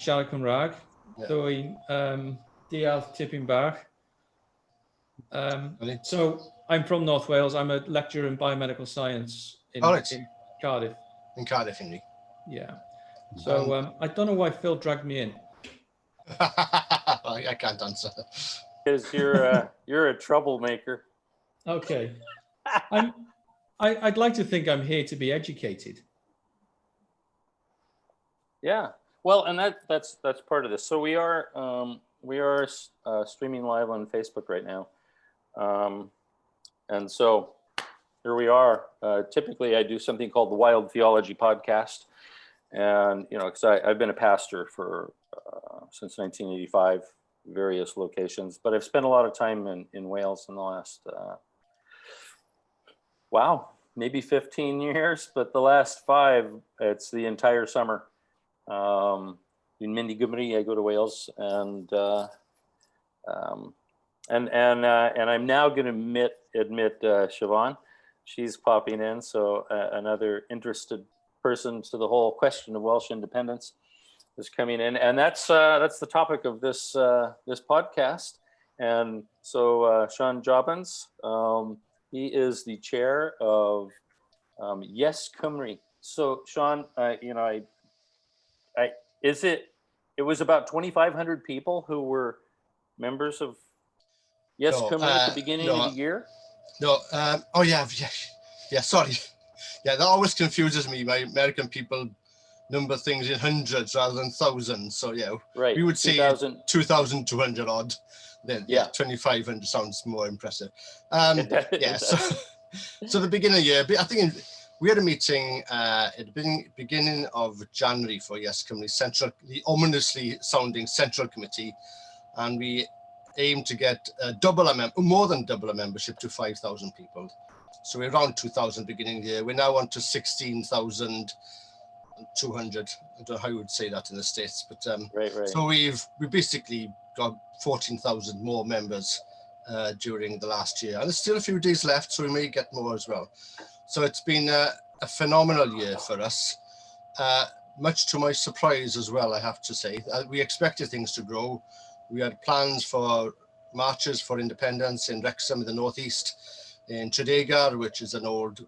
siarad Cymraeg. Dwi'n deall tipyn bach. So I'm from North Wales. I'm a lecturer in biomedical science in Cardiff. In Cardiff, indeed. Yeah. So I don't know why Phil dragged me in. I can't answer. Because you're a troublemaker. Okay. I'd like to think I'm here to be educated. Yeah. Well, and that's part of this. So we are streaming live on Facebook right now, and so here we are. Typically, I do something called the Wild Theology Podcast, and because I've been a pastor for since 1985, various locations, but I've spent a lot of time in Wales in the last maybe 15 years, but the last 5, it's the entire summer. In Mindy Gymru, I go to Wales, and I'm now going to admit Siobhan. She's popping in, so another interested person to the whole question of Welsh independence is coming in, and that's the topic of this this podcast. And so Siôn Jobbins, he is the chair of YesCymru. So Siôn, it was about 2,500 people who were members of YesCymru at the beginning of the year? No, sorry. Yeah, that always confuses me. My American people number things in hundreds rather than thousands. So yeah, right. We would say 2,200 odd. Then 2,500 sounds more impressive. So the beginning of the year, I think we had a meeting at the beginning of January for YesCymru, the ominously sounding Central Committee, and we aim to get more than double a membership to 5,000 people. So we're around 2,000 beginning of the year. We're now on to 16,200. I don't know how you would say that in the States, but right. So we basically got 14,000 more members during the last year, and there's still a few days left, so we may get more as well. So it's been a phenomenal year for us, much to my surprise as well, I have to say. We expected things to grow. We had plans for marches for independence in Wrexham in the northeast, in Tredegar, which is an old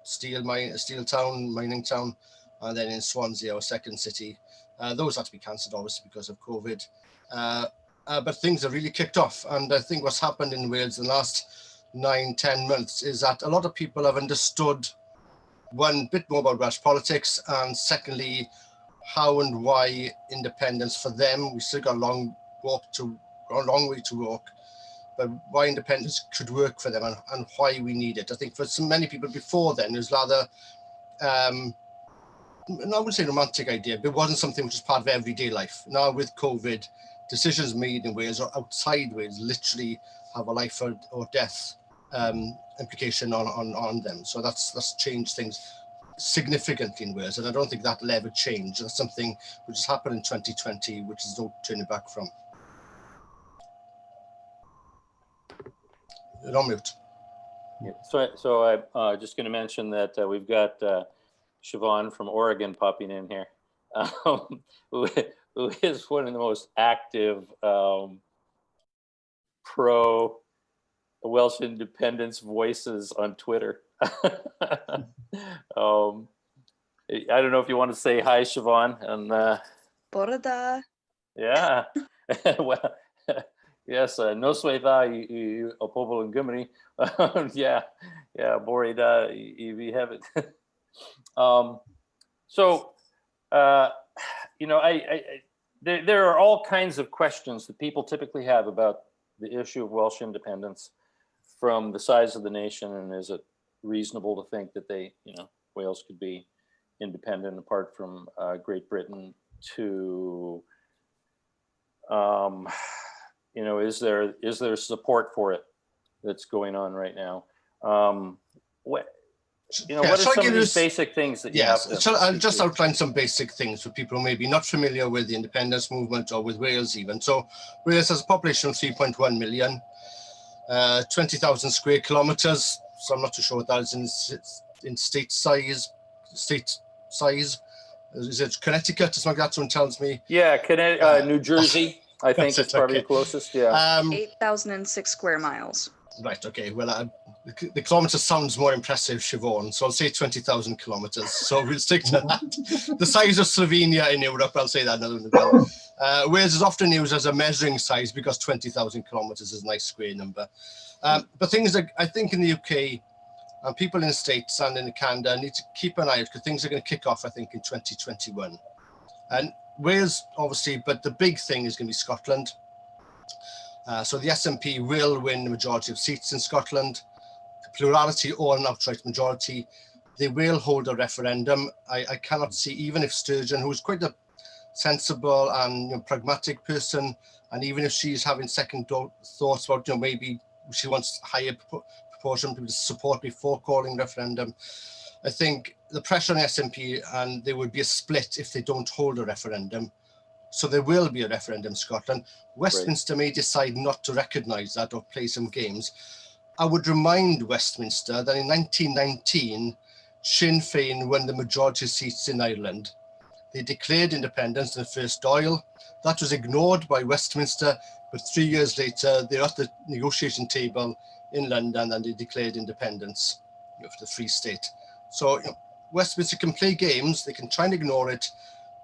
steel town, mining town, and then in Swansea, our second city. Those had to be cancelled, obviously, because of COVID. But things have really kicked off. And I think what's happened in Wales in the last 9-10 months is that a lot of people have understood, one, bit more about Welsh politics, and secondly, how and why independence for them. We still got a long way to walk, but why independence could work for them and why we need it. I think for so many people before then, it was rather, I wouldn't say romantic idea, but it wasn't something which was part of everyday life. Now with COVID, decisions made in Wales or outside Wales literally have a life or death implication on them. So that's changed things significantly in Wales, and I don't think that'll ever change. That's something which has happened in 2020, which is no turning back from. You're on mute. Yeah. So I'm just going to mention that we've got Siobhan from Oregon popping in here, who is one of the most active pro Welsh Independence voices on Twitter. I don't know if you want to say hi, Siobhan. And Bore da. Yeah. Well, yes, noswaith dda I o pobl yn Gymru. Yeah, bore da I fi hefyd. There are all kinds of questions that people typically have about the issue of Welsh independence, from the size of the nation, and is it reasonable to think that Wales could be independent apart from Great Britain, to is there support for it that's going on right now? What are some of these basic things that you have to... So I'll just outline some basic things for people who may be not familiar with the independence movement or with Wales even. So Wales has a population of 3.1 million, 20,000 square kilometers. So I'm not too sure what that is in state size. Is it Connecticut or something like that? Someone tells me. Yeah, New Jersey, I think is probably the closest. Yeah. 8,006 square miles. Right, okay. Well, the kilometres sounds more impressive, Siobhan, so I'll say 20,000 kilometres. So we'll stick to that. The size of Slovenia in Europe, I'll say that another one as well. Wales is often used as a measuring size because 20,000 kilometres is a nice square number. But things like, I think in the UK, and people in the States and in Canada need to keep an eye out because things are going to kick off, I think, in 2021. And Wales, obviously, but the big thing is going to be Scotland. So the SNP will win the majority of seats in Scotland, plurality or an outright majority. They will hold a referendum. I cannot see, even if Sturgeon, who's quite a sensible and pragmatic person, and even if she's having second thoughts about maybe she wants higher proportion of people to support before calling referendum, I think the pressure on the SNP, and there would be a split if they don't hold a referendum. So there will be a referendum in Scotland. Westminster may decide not to recognise that or play some games. I would remind Westminster that in 1919, Sinn Féin won the majority of seats in Ireland. They declared independence in the first Dáil. That was ignored by Westminster, but 3 years later, they're at the negotiation table in London and they declared independence for the Free State. So Westminster can play games, they can try and ignore it,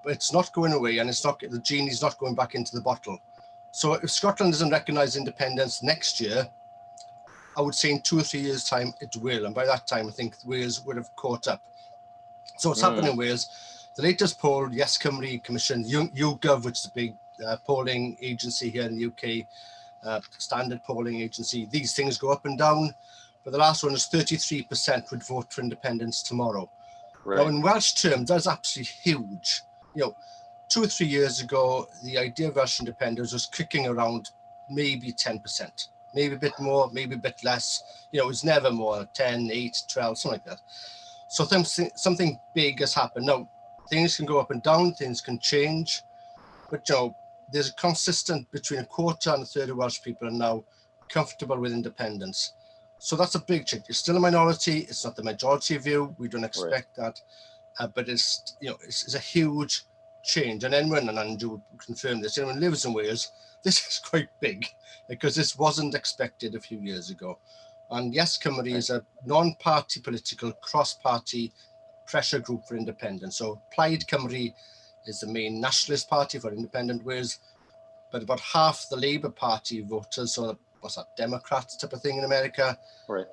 but it's not going away, and it's not, the genie's not going back into the bottle. So if Scotland doesn't recognise independence next year, I would say in 2 or 3 years' time, it will. And by that time, I think Wales would have caught up. So what's happened in Wales, the latest poll, YesCymru commissioned, YouGov, which is a big polling agency here in the UK, standard polling agency, these things go up and down. But the last one is 33% would vote for independence tomorrow. Right. Now in Welsh terms, that's absolutely huge. 2 or 3 years ago, the idea of Welsh independence was kicking around maybe 10%, maybe a bit more, maybe a bit less. It was never more, 10, 8, 12, something like that. So something big has happened. Now, things can go up and down, things can change, but there's a consistent between a quarter and a third of Welsh people are now comfortable with independence. So that's a big change. It's still a minority. It's not the majority view. We don't expect that, but it's it's a huge change. And anyone, and Andrew will confirm this, anyone who lives in Wales, this is quite big because this wasn't expected a few years ago. And YesCymru is a non-party political, cross-party pressure group for independence. So Plaid Cymru is the main nationalist party for independent Wales, but about half the Labour Party voters, so what's that, Democrats type of thing in America, right?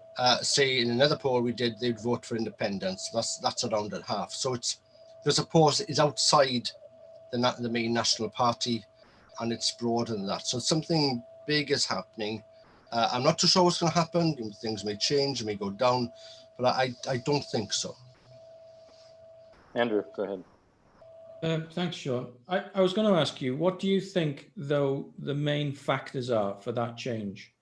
Say in another poll we did, they'd vote for independence. That's around at half. So the support is outside the main national party, and it's broader than that. So something big is happening. I'm not too sure what's going to happen. Things may change, may go down, but I don't think so. Andrew, go ahead. Thanks, Sean. I was going to ask you, what do you think, though, the main factors are for that change?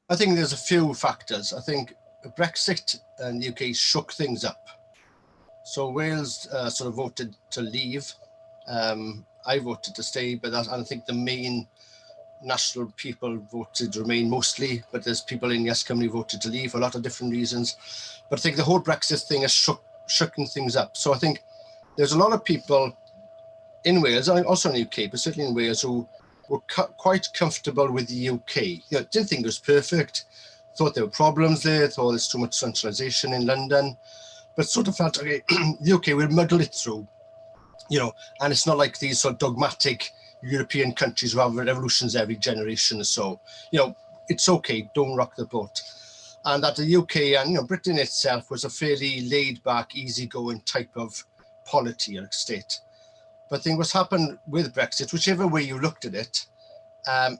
I think there's a few factors. I think Brexit in the UK shook things up. So Wales sort of voted to leave. I voted to stay, but I think the main national people voted to remain mostly, but there's people in YesCymru voted to leave for a lot of different reasons. But I think the whole Brexit thing has shooken things up. So I think there's a lot of people in Wales, and also in the UK, but certainly in Wales, who were quite comfortable with the UK. Didn't think it was perfect, thought there were problems there, thought there's too much centralisation in London, but sort of felt, okay, the UK, we'll muddle it through, and it's not like these sort of dogmatic European countries who have revolutions every generation or so. It's okay, don't rock the boat. And that the UK and Britain itself was a fairly laid-back, easygoing type of polity or state. But I think what's happened with Brexit, whichever way you looked at it,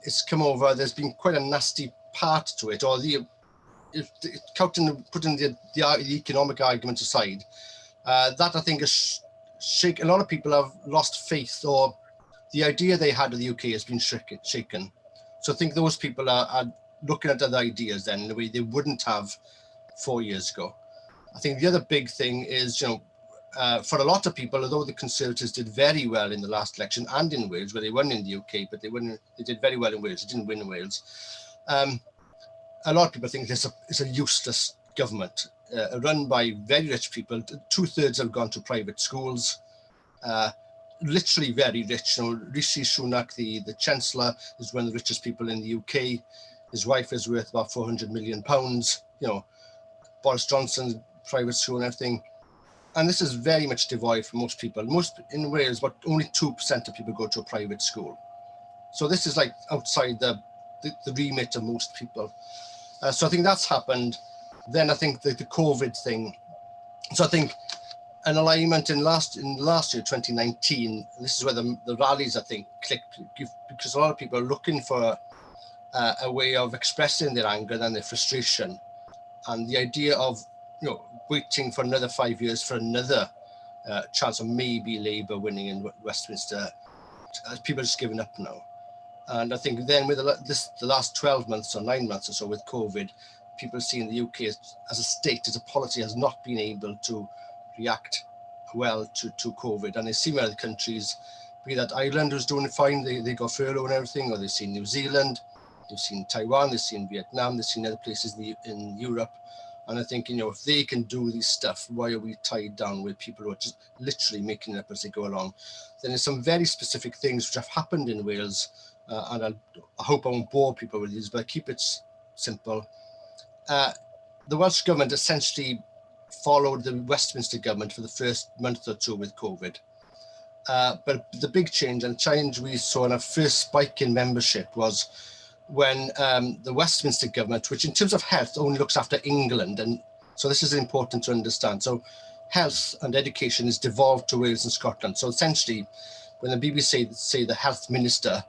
it's come over. There's been quite a nasty part to it, or putting the economic argument aside, that I think has shaken. A lot of people have lost faith, or the idea they had of the UK has been shaken. So I think those people are looking at other ideas then in a way they wouldn't have 4 years ago. I think the other big thing is, for a lot of people, although the Conservatives did very well in the last election and in Wales, where they won in the UK, but they did very well in Wales, they didn't win in Wales. A lot of people think it's a useless government run by very rich people. 2/3 have gone to private schools. literally very rich. You know, Rishi Sunak, the Chancellor, is one of the richest people in the UK. His wife is worth about £400 million. You know, Boris Johnson's private school and everything. And this is very much devoid for most people. Most in Wales, but only 2% of people go to a private school. So this is like outside the remit of most people. So I think that's happened. Then I think the COVID thing. So I think an alignment in last year, 2019, this is where the rallies, I think, clicked, because a lot of people are looking for a way of expressing their anger and their frustration. And the idea of, you know, waiting for another 5 years for another chance of maybe Labour winning in Westminster, people are just giving up now. And I think then with the last 12 months or 9 months or so with COVID, people seeing the UK as a state, as a policy, has not been able to react well to COVID. And they see other countries, be that Ireland was doing fine, they got furlough and everything, or they've seen New Zealand, they've seen Taiwan, they've seen Vietnam, they've seen other places in Europe. And I think, you know, if they can do this stuff, why are we tied down with people who are just literally making it up as they go along? Then there's some very specific things which have happened in Wales, and I hope I won't bore people with these, but I keep it simple. The Welsh government essentially followed the Westminster government for the first month or two with COVID. But the big change and challenge we saw in our first spike in membership was when the Westminster government, which in terms of health only looks after England, and so this is important to understand. So health and education is devolved to Wales and Scotland. So essentially, when the BBC say the health minister,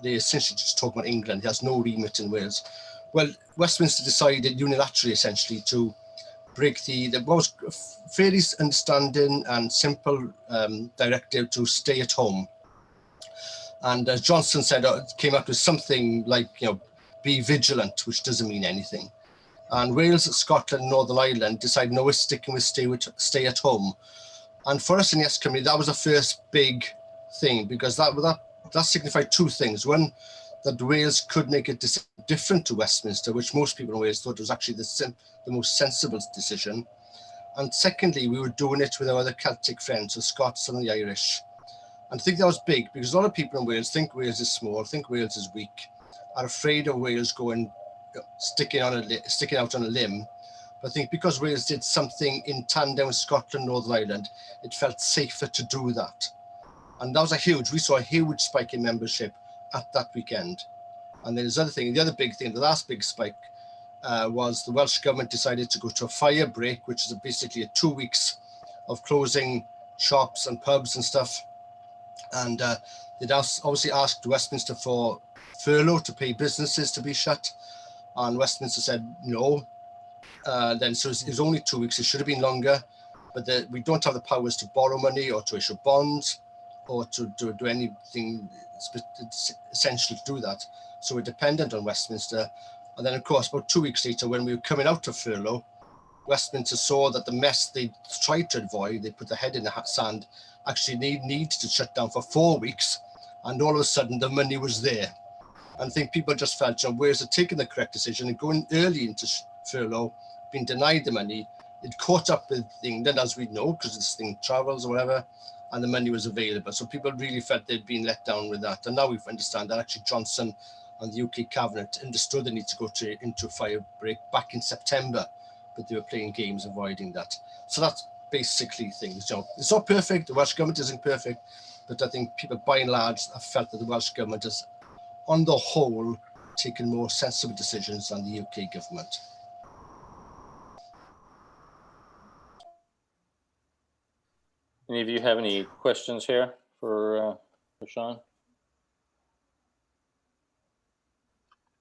they essentially just talk about England. He has no remit in Wales. Well, Westminster decided unilaterally, essentially, to break the what was fairly understanding and simple directive to stay at home. And as Johnson said, came up with something like, you know, be vigilant, which doesn't mean anything. And Wales, Scotland, Northern Ireland decided, no, we're sticking with stay at home. And for us in YesCymru, that was the first big thing, because that signified two things. One, that Wales could make a decision different to Westminster, which most people in Wales thought was actually the most sensible decision. And secondly, we were doing it with our other Celtic friends, the Scots and the Irish. And I think that was big, because a lot of people in Wales think Wales is small, think Wales is weak, are afraid of Wales going, sticking out on a limb. But I think because Wales did something in tandem with Scotland, Northern Ireland, it felt safer to do that. And that was we saw a huge spike in membership at that weekend. And then the other big thing, the last big spike was the Welsh government decided to go to a fire break, which is basically 2 weeks of closing shops and pubs and stuff. And they'd obviously asked Westminster for furlough to pay businesses to be shut. And Westminster said no. Then so it was only 2 weeks. It should have been longer, but we don't have the powers to borrow money or to issue bonds or to do anything essential to do that. So we're dependent on Westminster. And then, of course, about 2 weeks later, when we were coming out of furlough, Westminster saw that the mess they tried to avoid, they put their head in the sand, actually needed to shut down for 4 weeks. And all of a sudden, the money was there. And I think people just felt, you know, Wales had taken the correct decision and going early into furlough, being denied the money. It caught up with England, as we know, because this thing travels or whatever, and the money was available. So people really felt they'd been let down with that. And now we understand that actually Johnson and the UK cabinet understood the need to go into fire break back in September, but they were playing games avoiding that. So that's basically things. You know, it's not perfect. The Welsh government isn't perfect, but I think people by and large have felt that the Welsh government has, on the whole, taken more sensible decisions than the UK government. Any of you have any questions here for Sean?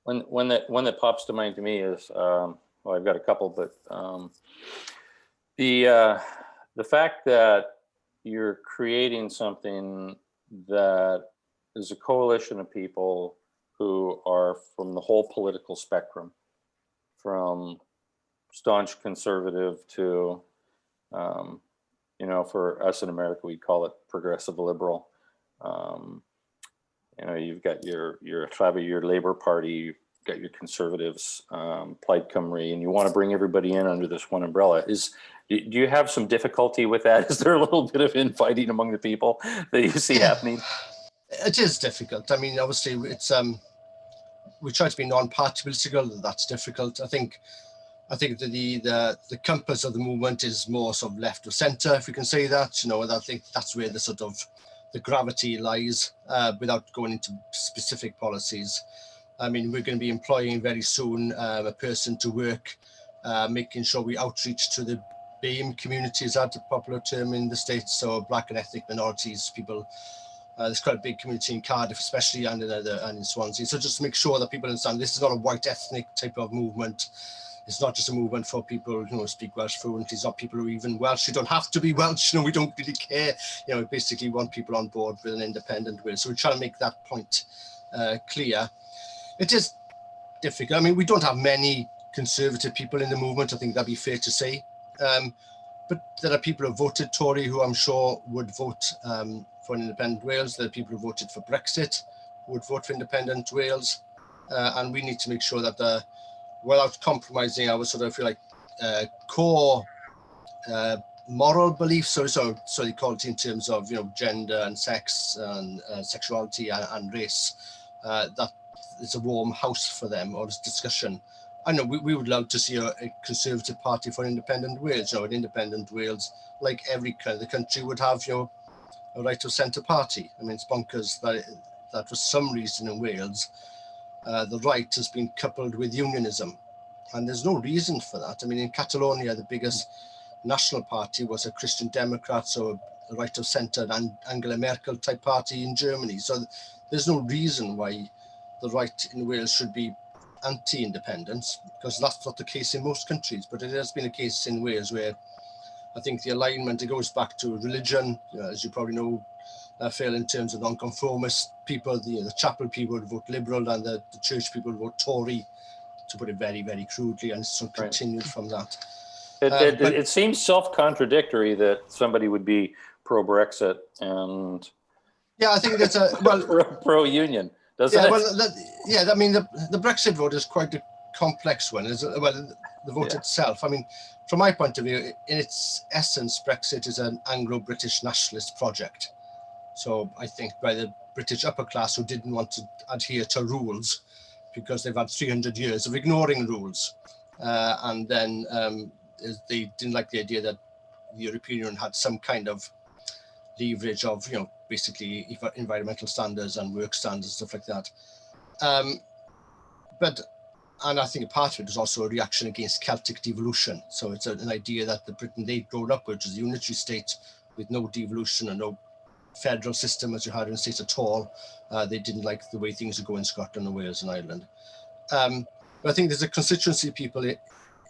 One that pops to mind to me is, well, I've got a couple, but the fact that you're creating something that is a coalition of people who are from the whole political spectrum, from staunch conservative to, you know, for us in America, we call it progressive liberal. You know, you've got your Labor Party, you've got your Conservatives, Plaid Cymru, and you want to bring everybody in under this one umbrella. Do you have some difficulty with that? Is there a little bit of infighting among the people that you see happening? It is difficult. I mean, obviously, it's we try to be non-party political. That's difficult. I think the compass of the movement is more sort of left of centre, if we can say that. You know, and I think that's where the gravity lies, without going into specific policies. I mean, we're going to be employing very soon a person to work, making sure we outreach to the BAME community, is that a popular term in the States? So black and ethnic minorities, people. There's quite a big community in Cardiff, especially, and in Swansea. So just to make sure that people understand this is not a white ethnic type of movement. It's not just a movement for people who speak Welsh fluently. It's not people who are even Welsh. You don't have to be Welsh. You know, we don't really care. You know, we basically want people on board with an independent will. So we're trying to make that point clear. It is difficult. I mean, we don't have many conservative people in the movement. I think that'd be fair to say. But there are people who voted Tory who I'm sure would vote for an independent Wales. There are people who voted for Brexit who would vote for independent Wales. And we need to make sure that without compromising our sort of, if you like, core moral beliefs, so equality in terms of, you know, gender and sex and sexuality and race, that is a warm house for them, or this discussion. I know we would love to see a Conservative Party for independent Wales. You know, an independent Wales, like every kind of the country, would have, you know, a right of centre party. I mean, it's bonkers that for some reason in Wales, the right has been coupled with unionism, and there's no reason for that. I mean, in Catalonia, the biggest national party was a Christian Democrat, so a right of centre and Angela Merkel type party in Germany. So there's no reason why the right in Wales should be anti-independence, because that's not the case in most countries. But it has been a case in Wales where I think the alignment, it goes back to religion, as you probably know, Phil, in terms of non-conformist people, the chapel people would vote Liberal and the church people would vote Tory, to put it very, very crudely, and it's sort of continued from that. It seems self-contradictory that somebody would be pro-Brexit and yeah, I think that's pro-union, doesn't it? Well, I mean, the Brexit vote is quite a complex one. The vote itself. I mean, from my point of view, in its essence, Brexit is an Anglo-British nationalist project. So I think by the British upper class who didn't want to adhere to rules because they've had 300 years of ignoring rules. And then they didn't like the idea that the European Union had some kind of leverage of, you know, basically environmental standards and work standards, stuff like that. And I think a part of it is also a reaction against Celtic devolution. So it's an idea that the Britain they'd grown up with, which is a unitary state with no devolution and no federal system as you had in the States at all. They didn't like the way things are going in Scotland and Wales and Ireland. But I think there's a constituency of people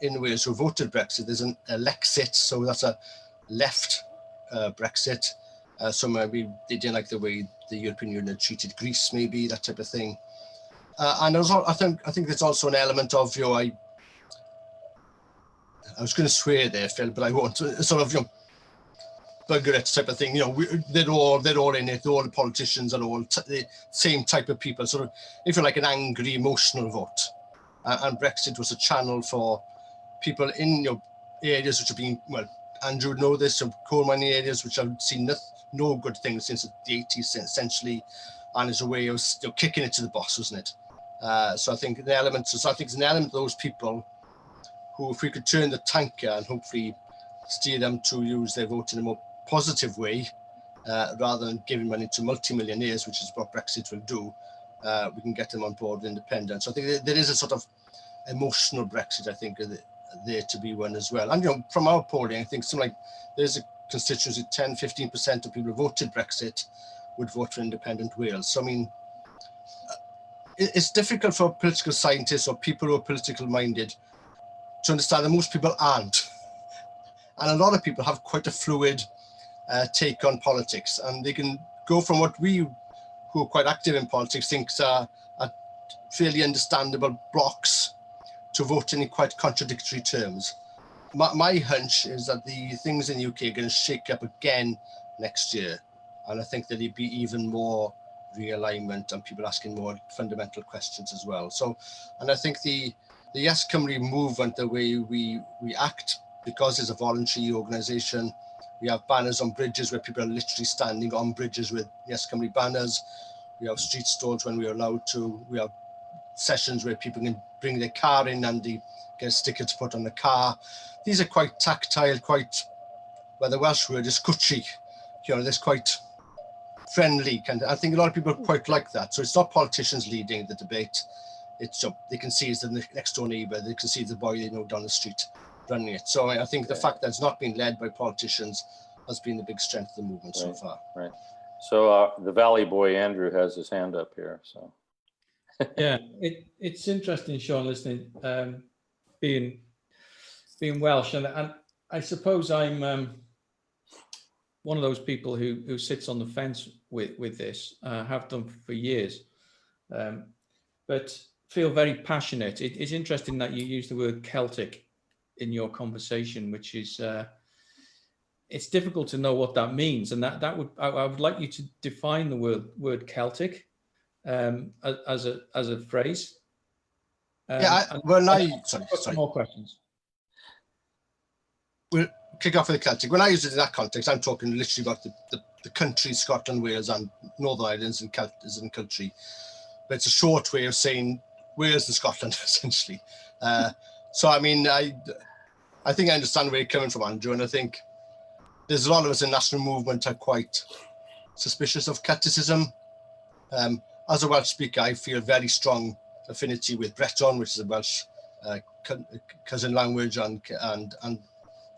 in Wales who voted Brexit. There's an Lexit, so that's a left Brexit. So maybe they didn't like the way the European Union treated Greece, maybe that type of thing. And also, I think there's also an element of, you know, I was going to swear there, Phil, but I won't. Sort of, you know, bugger it type of thing. You know, they're all in it. All the politicians are all the same type of people. Sort of, if you're like an angry, emotional vote. And Brexit was a channel for people in, you know, areas which have been, well, Andrew would know this, some coal mining areas which have seen no good things since the 80s, essentially, and it's a way of, you know, kicking it to the boss, wasn't it? So I think it's an element of those people who, if we could turn the tanker and hopefully steer them to use their vote in a more positive way, rather than giving money to multimillionaires, which is what Brexit will do, we can get them on board with independence. So I think there is a sort of emotional Brexit, I think, there to be one as well. And, you know, from our polling, I think something like there's a constituency, 10-15% of people who voted Brexit would vote for independent Wales. So, I mean, it's difficult for political scientists or people who are political minded to understand that most people aren't. And a lot of people have quite a fluid take on politics, and they can go from what we, who are quite active in politics, think are fairly understandable blocks to voting in quite contradictory terms. My hunch is that the things in the UK are going to shake up again next year, and I think that it'd be even more realignment and people asking more fundamental questions as well. So, and I think the YesCymru movement, the way we act, because it's a voluntary organisation, we have banners on bridges where people are literally standing on bridges with YesCymru banners. We have street stalls when we're allowed to. We have sessions where people can bring their car in and they get a sticker to put on the car. These are quite tactile, quite, well, the Welsh word is cwtchy. You know, there's quite friendly kind of, I think a lot of people quite like that. So it's not politicians leading the debate. It's, they can see it's the next door neighbour, they can see the boy they know down the street running it. So I think the fact that it's not been led by politicians has been the big strength of the movement so far. Right. So the Valley boy Andrew has his hand up here. So yeah, it's interesting, Sean, listening, being Welsh, and I suppose I'm one of those people who sits on the fence with this, have done for years, but feel very passionate. It's interesting that you use the word Celtic in your conversation, which is it's difficult to know what that means, and I would like you to define the word Celtic as a phrase. Sorry. More questions. We'll kick off with the Celtic. When I use it in that context, I'm talking literally about the country, Scotland, Wales, and Northern Ireland and Celt as in country. But it's a short way of saying Wales and Scotland, essentially. So, I mean, I think I understand where you're coming from, Andrew, and I think there's a lot of us in national movement are quite suspicious of Celticism. As a Welsh speaker, I feel very strong affinity with Breton, which is a Welsh cousin language, and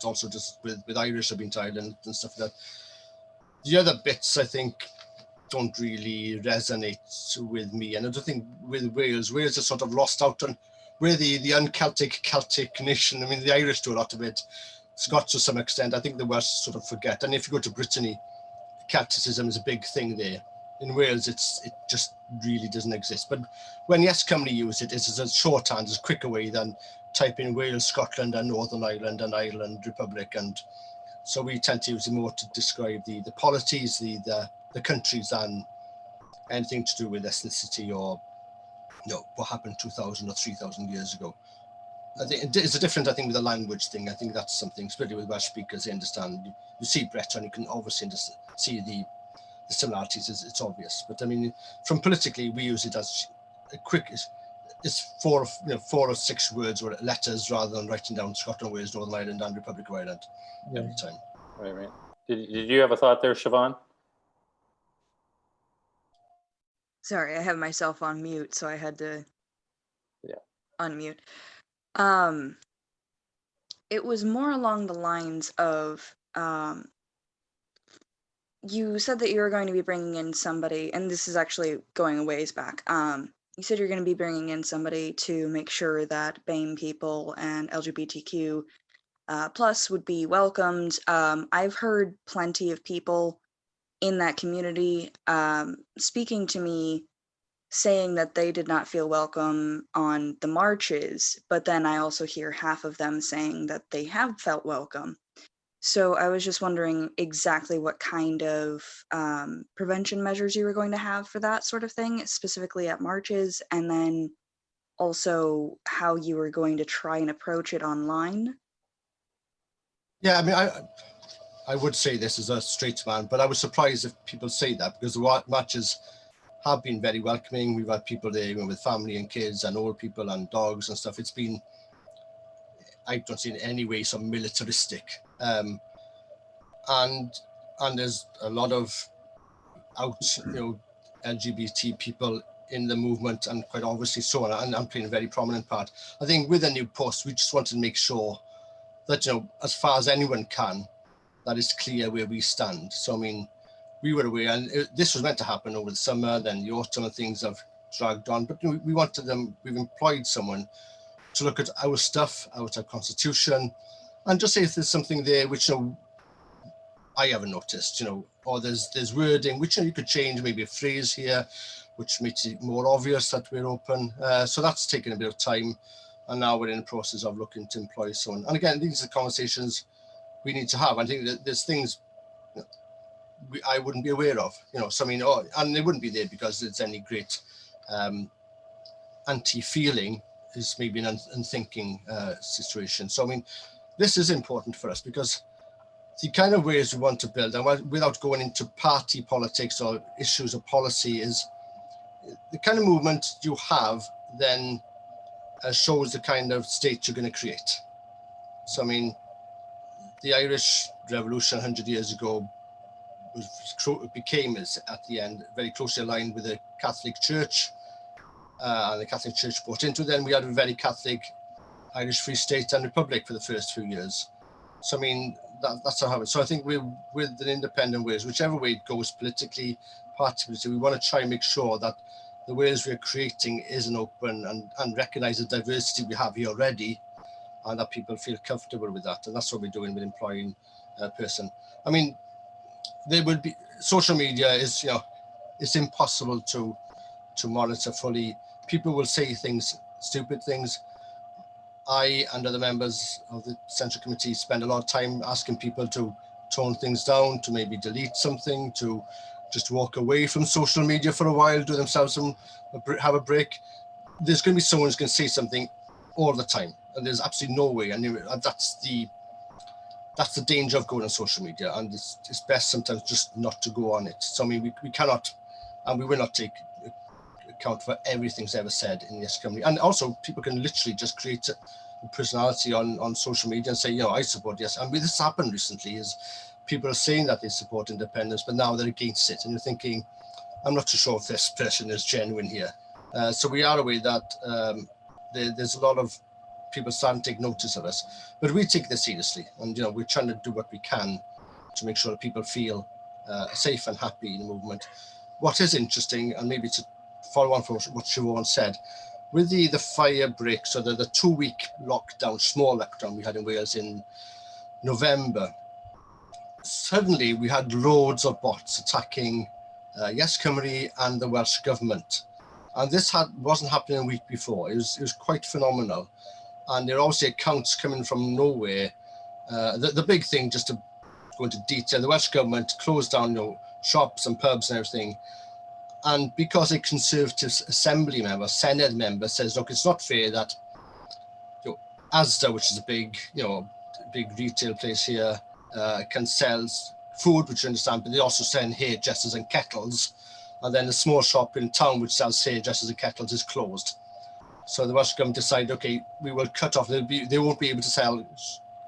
also just with Irish, I've been to Ireland and stuff like that. The other bits, I think, don't really resonate with me. And I don't think with Wales is sort of lost out on, we're the un-Celtic Celtic nation. I mean, the Irish do a lot of it, Scots to some extent. I think the Welsh sort of forget. And if you go to Brittany, Celticism is a big thing there. In Wales, it just really doesn't exist. But when YesCymru use it, it's a shorthand, it's a quicker way than type in Wales, Scotland, and Northern Ireland, and Ireland Republic. And so we tend to use it more to describe the polities, the countries, than anything to do with ethnicity or, you know, what happened 2,000 or 3,000 years ago. I think it's a different, I think, with the language thing. I think that's something, especially with Welsh speakers, they understand. You see Breton, you can obviously see the similarities, it's obvious. But I mean, from politically, we use it as a quick, it's 4 or 6 words or letters rather than writing down Scotland, Wales, Northern Ireland, and Republic of Ireland every time. Right. Did you have a thought there, Siobhan? Sorry, I have myself on mute, so I had to unmute. It was more along the lines of, you said that you were going to be bringing in somebody, and this is actually going a ways back. You said you're going to be bringing in somebody to make sure that BAME people and LGBTQ plus would be welcomed. I've heard plenty of people in that community speaking to me saying that they did not feel welcome on the marches, but then I also hear half of them saying that they have felt welcome. So I was just wondering exactly what kind of prevention measures you were going to have for that sort of thing, specifically at marches, and then also how you were going to try and approach it online. Yeah, I mean, I would say this as a straight man, but I was surprised if people say that, because the marches have been very welcoming. We've had people there, you know, with family and kids and old people and dogs and stuff. It's been, I don't see in any way some militaristic. And there's a lot of LGBT people in the movement, and quite obviously so, and I'm playing a very prominent part. I think with a new post, we just wanted to make sure that, you know, as far as anyone can, that it's clear where we stand. So, I mean, we were aware, and this was meant to happen over the summer, then the autumn, and things have dragged on, but we wanted them, we've employed someone to look at our stuff, our constitution, and just say if there's something there which, you know, I haven't noticed, you know, or there's wording which, you know, you could change, maybe a phrase here, which makes it more obvious that we're open. So that's taken a bit of time, and now we're in the process of looking to employ someone. And again, these are conversations we need to have. I think that there's things, I wouldn't be aware of, so I mean, and they wouldn't be there because there's any great anti-feeling, is maybe an unthinking situation. So I mean, this is important for us because the kind of ways we want to build, and without going into party politics or issues of policy, is the kind of movement you have then shows the kind of state you're going to create. So I mean, the Irish Revolution 100 years ago became, at the end, very closely aligned with the Catholic Church, and the Catholic Church brought into it. Then we had a very Catholic Irish Free State and Republic for the first few years. So I mean, that's how it happened. So I think we're with an independent Wales, whichever way it goes politically, party politically, we want to try and make sure that the Wales we're creating is an open and recognise the diversity we have here already, and that people feel comfortable with that. And that's what we're doing with employing a person. I mean, there will be, social media is, it's impossible to monitor fully. People will say things, stupid things. I and other members of the Central Committee spend a lot of time asking people to tone things down, to maybe delete something, to just walk away from social media for a while, do themselves have a break. There's going to be someone who's going to say something all the time, and there's absolutely no way. And that's the danger of going on social media, and it's best sometimes just not to go on it. So I mean, we cannot, and we will not take account for everything's ever said in YesCymru. And also, people can literally just create a personality on social media and say, I support Yes. And this happened recently, is people are saying that they support independence, but now they're against it. And you're thinking, I'm not too sure if this person is genuine here. So we are aware that there's a lot of people starting to take notice of us, but we take this seriously. And, we're trying to do what we can to make sure that people feel safe and happy in the movement. What is interesting, and maybe to follow on from what Siôn said, with the fire break, so the 2-week lockdown, small lockdown we had in Wales in November, suddenly we had loads of bots attacking YesCymru and the Welsh government. And this wasn't happening a week before. It was quite phenomenal. And there are obviously accounts coming from nowhere. The big thing, just to go into detail, the Welsh government closed down shops and pubs and everything. And because a Conservative Assembly member, Senedd member, says, look, it's not fair that Asda, which is a big retail place here, can sell food, which you understand, but they also sell hairdressers and kettles. And then the small shop in town, which sells hairdressers and kettles, is closed. So the Welsh government decided, okay, we will cut off. They won't be able to sell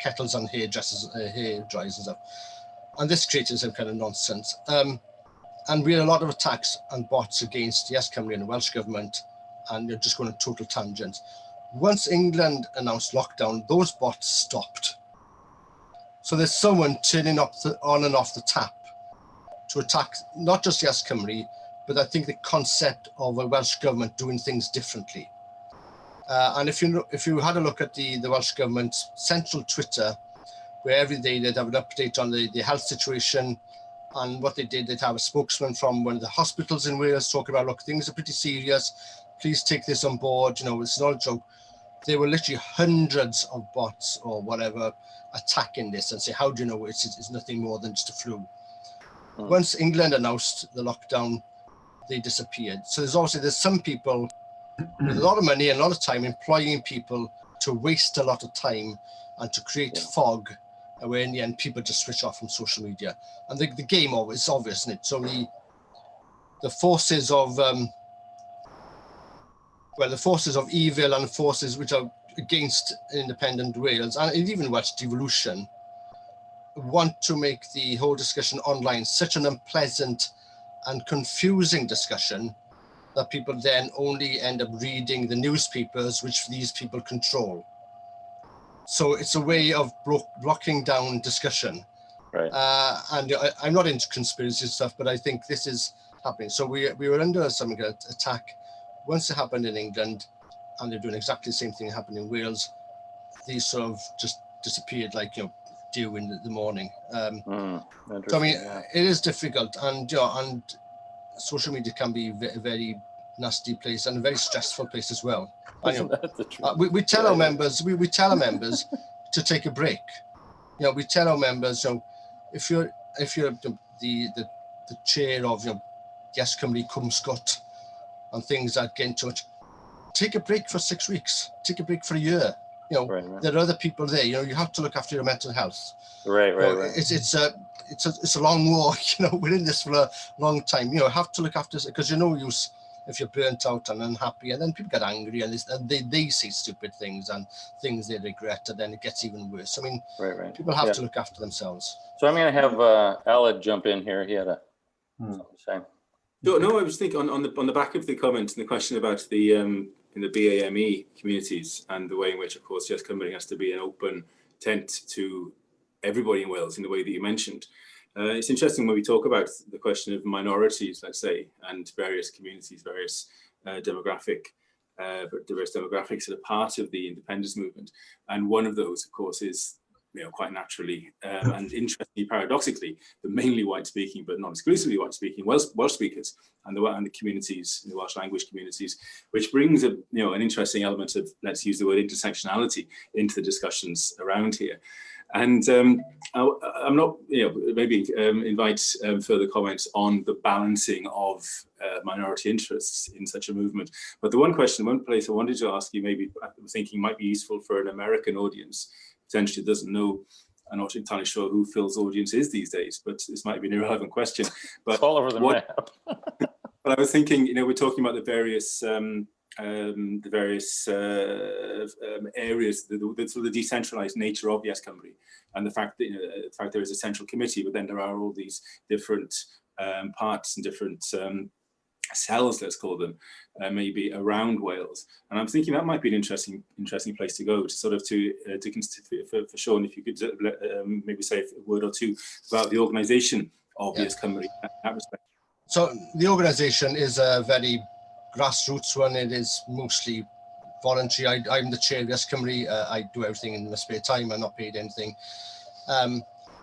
kettles and hairdressers, hair dryers and stuff. And this created some kind of nonsense. And we had a lot of attacks and bots against YesCymru and the Welsh government, and you're just going on total tangents. Once England announced lockdown, those bots stopped. So there's someone turning up on and off the tap to attack not just YesCymru, but I think the concept of a Welsh government doing things differently. And if you had a look at the Welsh government's central Twitter, where every day they'd have an update on the health situation, and what they did, they'd have a spokesman from one of the hospitals in Wales talking about, look, things are pretty serious. Please take this on board. It's not a joke. There were literally hundreds of bots or whatever attacking this and say, how do you know it's nothing more than just a flu? Once England announced the lockdown, they disappeared. So there's some people with a lot of money and a lot of time employing people to waste a lot of time and to create fog, where in the end people just switch off from social media. And the game is obvious, isn't it? So the forces of the forces of evil and forces which are against independent Wales and even Welsh devolution want to make the whole discussion online such an unpleasant and confusing discussion that people then only end up reading the newspapers which these people control. So it's a way of blocking down discussion. Right. And I'm not into conspiracy stuff, but I think this is happening. So we were under some attack. Once it happened in England, and they're doing exactly the same thing that happened in Wales, these sort of just disappeared like dew in the morning. So I mean, it is difficult, and and social media can be a very nasty place and a very stressful place as well. Isn't that the truth? We tell our members, we tell our members to take a break. We tell our members, if you're the chair of YesCymru Cwmscot and things that get into it. Take a break for 6 weeks. Take a break for a year. Right. There are other people there. You have to look after your mental health. Right. It's a long walk. We're in this for a long time. Have to look after, because you're no use if you're burnt out and unhappy, and then people get angry and they say stupid things and things they regret, and then it gets even worse. I mean, people have to look after themselves. So I'm going to have Aled jump in here. He had something to say. No, I was thinking on the back of the comment and the question about the in the BAME communities and the way in which, of course, YesCymru has to be an open tent to everybody in Wales in the way that you mentioned. It's interesting when we talk about the question of minorities, let's say, and various communities, various demographics that are part of the independence movement. And one of those, of course, is quite naturally and interestingly, paradoxically, the mainly white-speaking, but not exclusively white-speaking Welsh speakers and the communities, the Welsh language communities, which brings an interesting element of, let's use the word intersectionality, into the discussions around here. And I'm not, maybe invite further comments on the balancing of minority interests in such a movement. But the one place I wanted to ask you, maybe I'm thinking might be useful for an American audience, potentially doesn't know, I'm not entirely sure who Phil's audience is these days, but this might be an irrelevant question. But it's all over the map. But I was thinking, we're talking about the various areas, the sort of decentralized nature of YesCymru, and the fact that there is a central committee, but then there are all these different parts and different cells, let's call them, maybe around Wales. And I'm thinking that might be an interesting place to go, to sort of for Siôn, if you could maybe say a word or two about the organisation of YesCymru in that respect. So the organisation is a very grassroots one. It is mostly voluntary. I'm the chair of YesCymru. I do everything in my spare time. I'm not paid anything.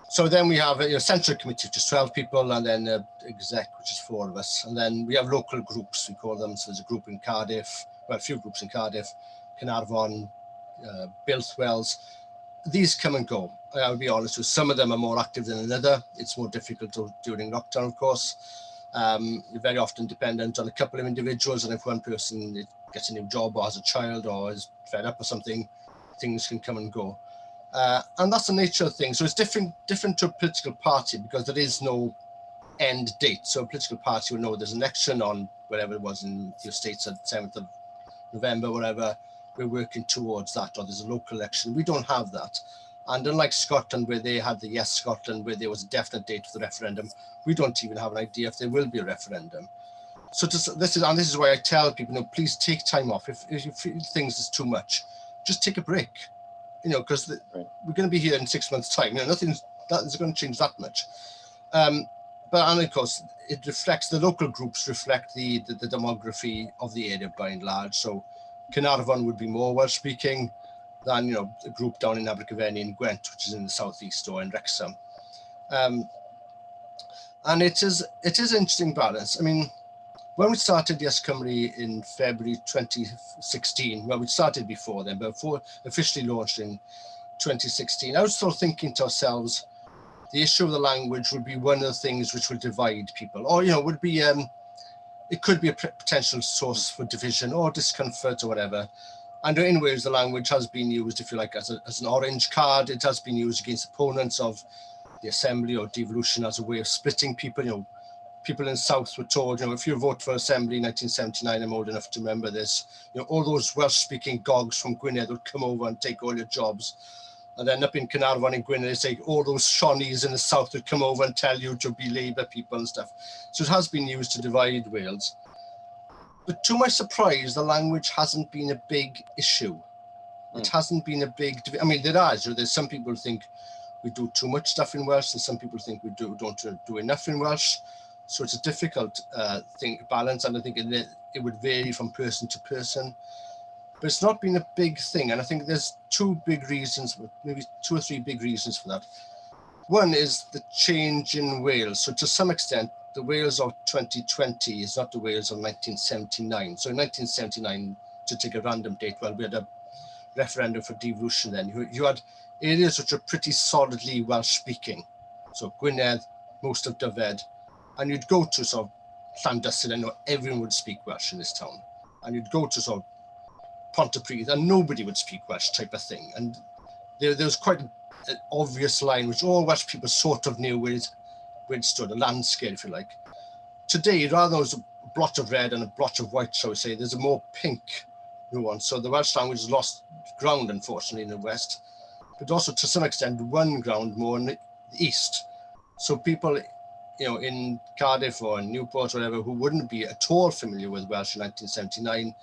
So then we have a central committee, which is 12 people, and then exec, which is 4 of us. And then we have local groups, we call them. So there's a group in Cardiff, well, a few groups in Cardiff, Caernarfon, Builth, Wells. These come and go. I'll be honest with you, some of them are more active than another. It's more difficult during lockdown, of course. You're very often dependent on a couple of individuals, and if one person gets a new job or has a child or is fed up or something, things can come and go. And that's the nature of things. So it's different to a political party, because there is no end date. So a political party will know there's an election on whatever it was in your states at 7th of November, whatever, we're working towards that, or there's a local election. We don't have that. And unlike Scotland, where they had the Yes Scotland, where there was a definite date for the referendum, we don't even have an idea if there will be a referendum. So this is why I tell people, please take time off. If you feel things is too much, just take a break. Because we're going to be here in 6 months' time. Nothing's going to change that much. And of course, it reflects, the local groups reflect the demography of the area by and large. So Caernarfon would be more Welsh speaking than a group down in Abergavenny and Gwent, which is in the southeast, or in Wrexham. And it is an interesting balance. I mean, when we started YesCymru in February 2016, well, we started before then, but before officially launched in 2016, I was still thinking to ourselves, the issue of the language would be one of the things which would divide people, or would be it could be a potential source for division or discomfort or whatever. And in Wales, the language has been used, if you like, as an orange card. It has been used against opponents of the Assembly or devolution as a way of splitting people. People in the South were told, if you vote for Assembly in 1979, I'm old enough to remember this, all those Welsh-speaking gogs from Gwynedd would come over and take all your jobs. And then up in Caernarfon and Gwynedd, they say all those Shawnees in the South would come over and tell you to be Labour people and stuff. So it has been used to divide Wales. But to my surprise, the language hasn't been a big issue. It hasn't been a big, I mean, there's some people who think we do too much stuff in Welsh, and some people think we don't do enough in Welsh. So it's a difficult balance, and I think it would vary from person to person. But it's not been a big thing, and I think there's 2 big reasons, maybe 2 or 3 big reasons for that. One is the change in Wales. So to some extent, the Wales of 2020 is not the Wales of 1979. So in 1979, to take a random date, well, we had a referendum for devolution then. You had areas which are pretty solidly Welsh speaking. So Gwynedd, most of Dyfed, and you'd go to sort of Llandyssil, I know everyone would speak Welsh in this town, and you'd go to sort of Pontypridd and nobody would speak Welsh type of thing. And there was quite an obvious line which all Welsh people sort of knew where it stood, a landscape, if you like. Today, rather than there's a blotch of red and a blotch of white, shall we say, there's a more pink nuance. So the Welsh language has lost ground, unfortunately, in the West, but also to some extent won ground more in the East. So people, you know, in Cardiff or in Newport or whatever, who wouldn't be at all familiar with Welsh in 1979,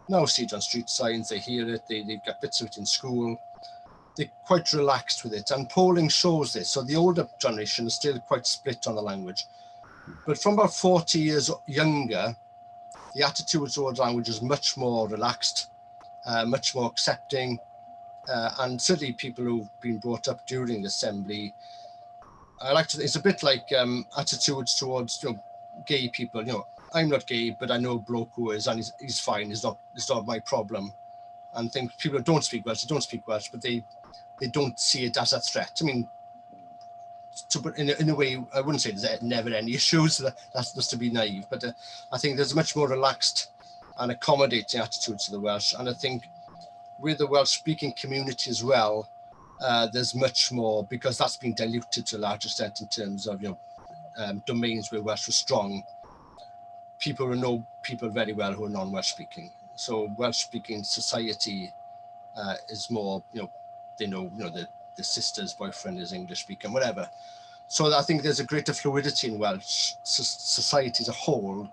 now see it on street signs, they hear it, they've got bits of it in school. They're quite relaxed with it, and polling shows this. So the older generation is still quite split on the language. But from about 40 years younger, the attitude towards language is much more relaxed, much more accepting, and certainly people who've been brought up during the assembly, I like to, it's a bit like attitudes towards, you know, gay people. You know, I'm not gay, but I know a bloke who is, and he's fine. It's not my problem. And think people who don't speak Welsh, they don't speak Welsh, but they don't see it as a threat. I mean, in a way, I wouldn't say there's never any issues. That's just to be naive. But I think there's a much more relaxed and accommodating attitude to the Welsh. And I think with the Welsh-speaking community as well, there's much more, because that's been diluted to a large extent in terms of, you know, domains where Welsh was strong. People will know people very well who are non-Welsh speaking. So Welsh speaking society is more, you know, they know, you know, the sister's boyfriend is English speaking, whatever. So I think there's a greater fluidity in Welsh society as a whole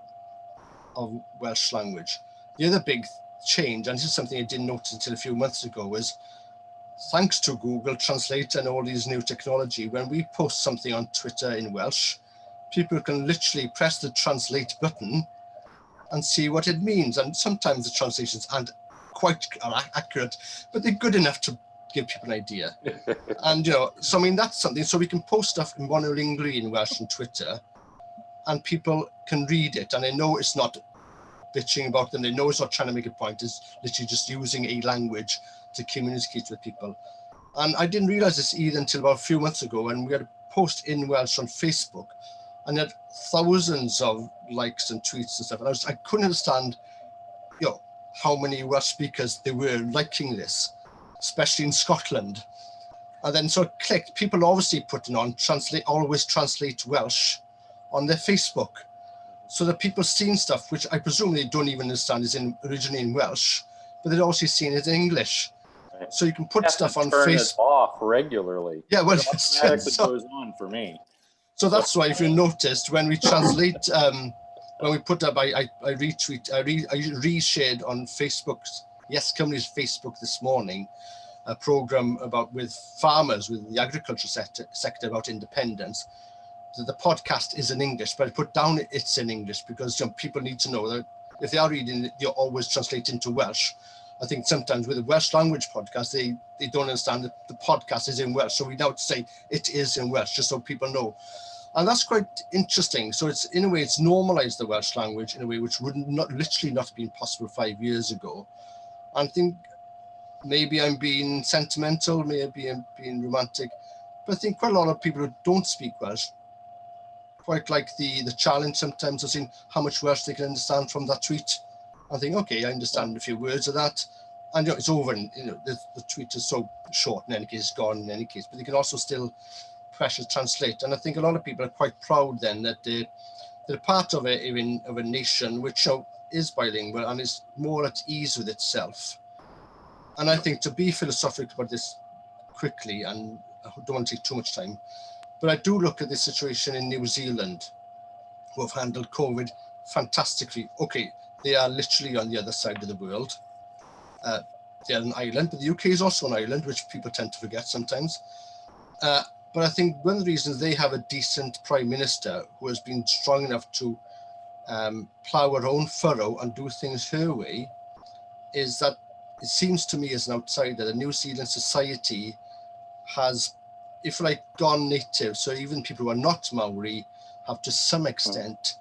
of Welsh language. The other big change, and this is something I didn't notice until a few months ago, was thanks to Google Translate and all these new technology, when we post something on Twitter in Welsh, people can literally press the translate button and see what it means. And sometimes the translations aren't quite accurate, but they're good enough to give people an idea. And, you know, so I mean, that's something, so we can post stuff in monolingually in Welsh on Twitter, and people can read it, and they know it's not bitching about them, they know it's not trying to make a point, it's literally just using a language to communicate with people. And I didn't realize this either until about a few months ago, when we had a post in Welsh on Facebook, and had thousands of likes and tweets and stuff. And I couldn't understand, you know, how many Welsh speakers they were liking this, especially in Scotland. And then so I clicked, people obviously putting on always translate Welsh on their Facebook. So that people seeing stuff, which I presume they don't even understand is originally in Welsh, but they're also seeing it in English. Right. So you can put stuff on Facebook. Turn it Facebook. off regularly. Yeah, well, it automatically goes on for me. So that's why, if you noticed, when we translate, when we put up, I retweet, I reshared on Facebook's, YesCymru's Facebook this morning, a program with farmers, with the agriculture sector about independence. The podcast is in English, but I put down it's in English because, you know, people need to know that if they are reading it, they always translate into Welsh. I think sometimes with a Welsh language podcast, they don't understand that the podcast is in Welsh. So we now say it is in Welsh, just so people know. And that's quite interesting. So it's, in a way, it's normalized the Welsh language in a way which would literally not have been possible 5 years ago. And I think maybe I'm being sentimental, maybe I'm being romantic, but I think quite a lot of people who don't speak Welsh quite like the challenge sometimes of seeing how much Welsh they can understand from that tweet. I think, okay, I understand a few words of that, and, you know, it's over. And, you know, the tweet is so short in any case, gone in any case, but they can also still press translate. And I think a lot of people are quite proud then that they're part of a nation which, you know, is bilingual and is more at ease with itself. And I think, to be philosophical about this quickly, and I don't want to take too much time, but I do look at the situation in New Zealand, who have handled COVID fantastically. Okay, they are literally on the other side of the world. They're an island, but the UK is also an island, which people tend to forget sometimes. But I think one of the reasons they have a decent prime minister who has been strong enough to plough her own furrow and do things her way is that it seems to me, as an outsider, the New Zealand society has, if like, gone native. So even people who are not Maori have to some extent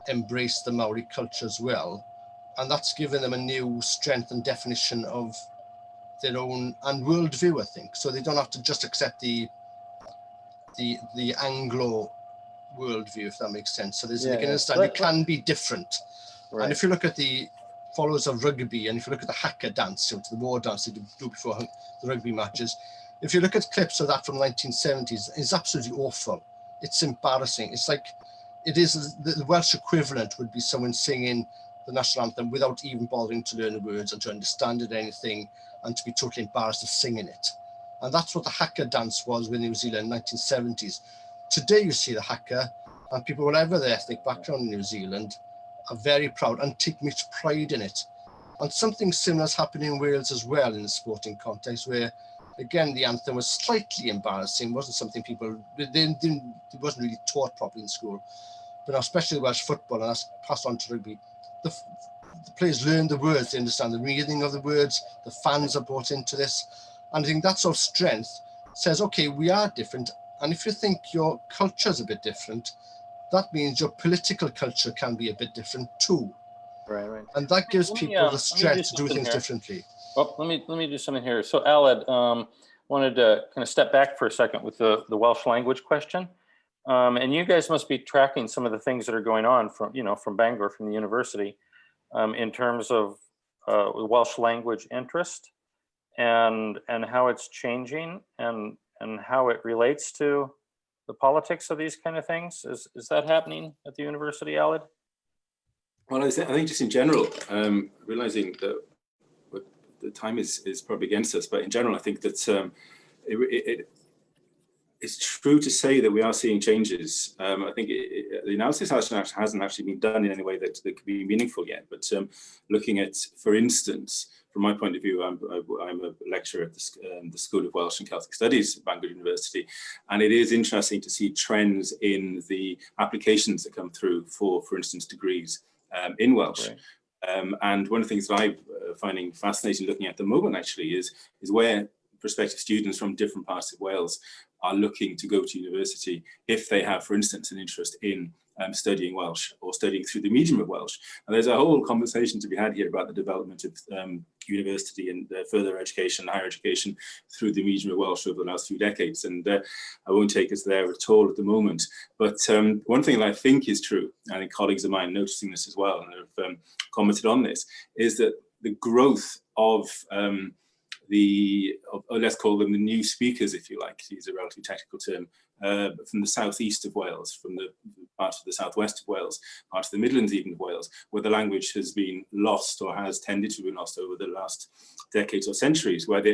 embraced the Maori culture as well. And that's given them a new strength and definition of their own and worldview, I think. So they don't have to just accept the Anglo worldview, if that makes sense. So Yeah, they can understand you can be different. Right. And if you look at the followers of rugby, and if you look at the haka dance, so the war dance they do before the rugby matches, if you look at clips of that from the 1970s, it's absolutely awful. It's embarrassing. It's like, it is the Welsh equivalent would be someone singing the national anthem without even bothering to learn the words and to understand it, anything, and to be totally embarrassed of singing it. And that's what the haka dance was with New Zealand in the 1970s. Today you see the haka, and people, whatever their ethnic background in New Zealand, are very proud and take much pride in it. And something similar is happening in Wales as well in the sporting context, where again the anthem was slightly embarrassing. It wasn't something people, it wasn't really taught properly in school. But now, especially Welsh football, and that's passed on to rugby, the players learn the words, they understand the meaning of the words, the fans are brought into this. And I think that sort of strength says, okay, we are different. And if you think your culture is a bit different, that means your political culture can be a bit different too. Right. And that gives people the strength to do things here. differently. Oh, let me do something here. So Aled, wanted to kind of step back for a second with the Welsh language question. And you guys must be tracking some of the things that are going on from Bangor, from the university, in terms of Welsh language interest and how it's changing and how it relates to the politics of these kind of things. Is that happening at the university, Aled? Well, I think just in general, realizing that the time is probably against us, but in general, I think that it's true to say that we are seeing changes. I think the analysis hasn't actually been done in any way that could be meaningful yet. But looking at, for instance, from my point of view, I'm a lecturer at the School of Welsh and Celtic Studies at Bangor University, and it is interesting to see trends in the applications that come through for instance, degrees in Welsh. Right. And one of the things that I'm finding fascinating looking at the moment actually is where prospective students from different parts of Wales are looking to go to university if they have, for instance, an interest in studying Welsh or studying through the medium of Welsh. And there's a whole conversation to be had here about the development of university and further education, higher education through the medium of Welsh over the last few decades. And I won't take us there at all at the moment. But one thing that I think is true, I think colleagues of mine noticing this as well, and have commented on this, is that the growth of let's call them the new speakers, if you like, to use a relatively technical term, from the southeast of Wales, from the parts of the southwest of Wales, parts of the Midlands even of Wales, where the language has been lost or has tended to be lost over the last decades or centuries, where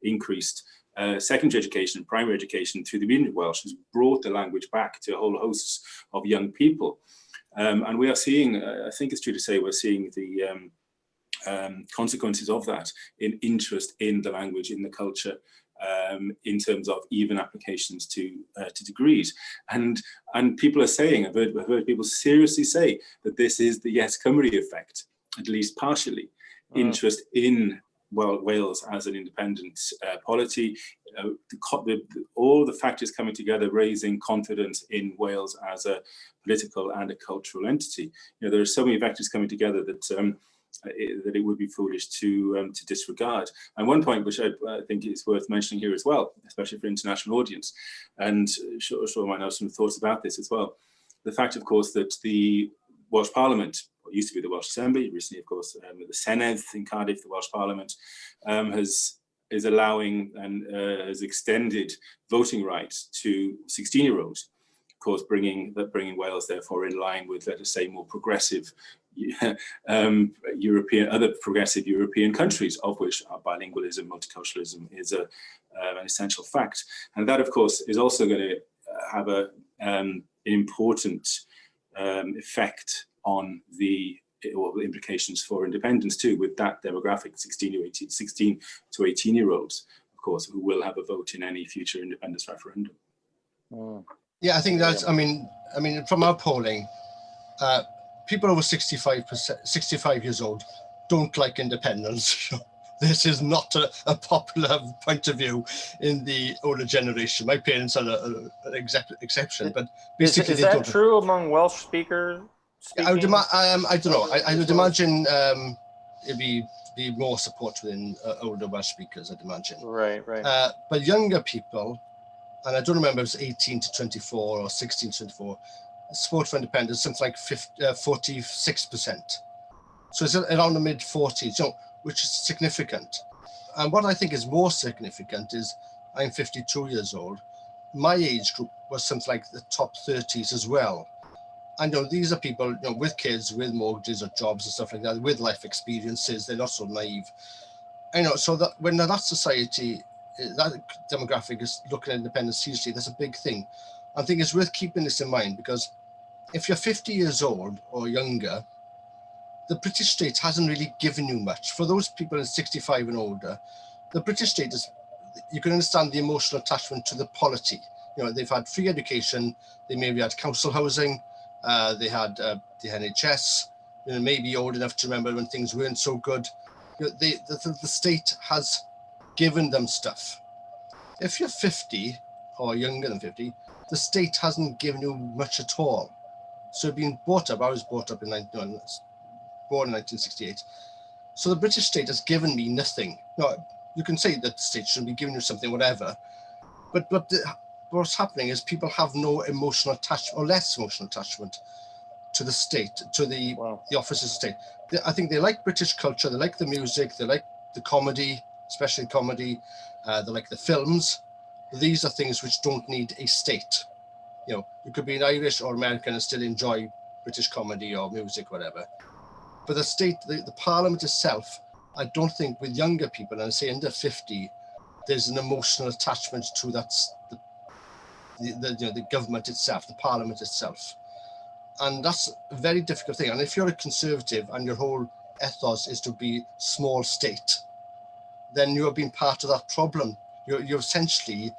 increased secondary education, primary education through the medium of Welsh has brought the language back to a whole host of young people. And we are seeing, I think it's true to say, we're seeing the consequences of that in interest in the language, in the culture, in terms of even applications to degrees. And people are saying, I've heard people seriously say that this is the YesCymru effect, at least partially. Interest in Wales as an independent polity, all the factors coming together, raising confidence in Wales as a political and a cultural entity. There are so many factors coming together that it would be foolish to disregard. And one point which I think is worth mentioning here as well, especially for international audience, and sure I might have some thoughts about this as well. The fact, of course, that the Welsh Parliament, what used to be the Welsh Assembly, recently, of course, the Senedd in Cardiff, the Welsh Parliament, is allowing and has extended voting rights to 16-year-olds. Of course, bringing Wales, therefore, in line with, let us say, more progressive other progressive European countries, of which bilingualism, multiculturalism is an essential fact. And that, of course, is also going to have an important effect on the implications for independence too, with that demographic, 16 to 18-year-olds, of course, who will have a vote in any future independence referendum. Yeah, I think that's, I mean, from our polling, people over 65 years old don't like independence. This is not a popular point of view in the older generation. My parents are an exception, but basically is that true among Welsh speakers? I don't know. I would imagine it'd be more support within older Welsh speakers, I'd imagine. Right. But younger people, and I don't remember if it was 18 to 24 or 16 to 24, support for independence, something like 46%. So it's around the mid 40s, you know, which is significant. And what I think is more significant is I'm 52 years old. My age group was something like the top 30s as well. And you know, these are people, you know, with kids, with mortgages or jobs and stuff like that, with life experiences. They're not so naive. I know, so that when that society, that demographic is looking at independence seriously, that's a big thing. I think it's worth keeping this in mind, because if you're 50 years old or younger, the British state hasn't really given you much. For those people in 65 and older, the British state is, you can understand the emotional attachment to the polity. You know, they've had free education, they maybe had council housing, they had the NHS, you know, maybe old enough to remember when things weren't so good. You know, the state has given them stuff. If you're 50 or younger than 50, the state hasn't given you much at all. So being brought up, I was brought up in born in 1968. So the British state has given me nothing. No, you can say that the state shouldn't be giving you something, whatever. But what's happening is people have no emotional attachment, or less emotional attachment, to the state, to the offices of state. I think they like British culture, they like the music, they like the comedy, especially comedy, they like the films. These are things which don't need a state. You know, you could be an Irish or American and still enjoy British comedy or music, whatever. But the state, the parliament itself, I don't think with younger people, and I say under 50, there's an emotional attachment to that, the government itself, the parliament itself. And that's a very difficult thing. And if you're a conservative and your whole ethos is to be small state, then you have been part of that problem. You're essentially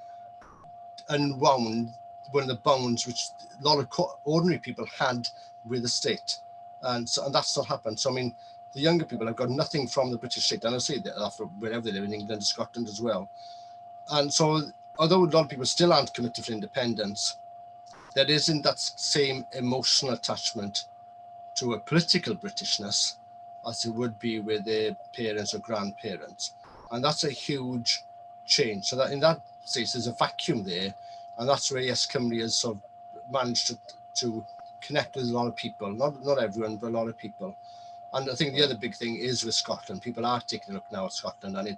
unwound one of the bounds which a lot of ordinary people had with the state. And that's not happened. So I mean, the younger people have got nothing from the British state, and I say that after wherever they live, in England, Scotland as well. And so, although a lot of people still aren't committed to independence, there isn't that same emotional attachment to a political Britishness as it would be with their parents or grandparents, and that's a huge change. So that in that sense, there's a vacuum there, and that's where YesCymru has sort of managed to connect with a lot of people, not everyone, but a lot of people. And I think the other big thing is with Scotland. People are taking a look now at Scotland, and an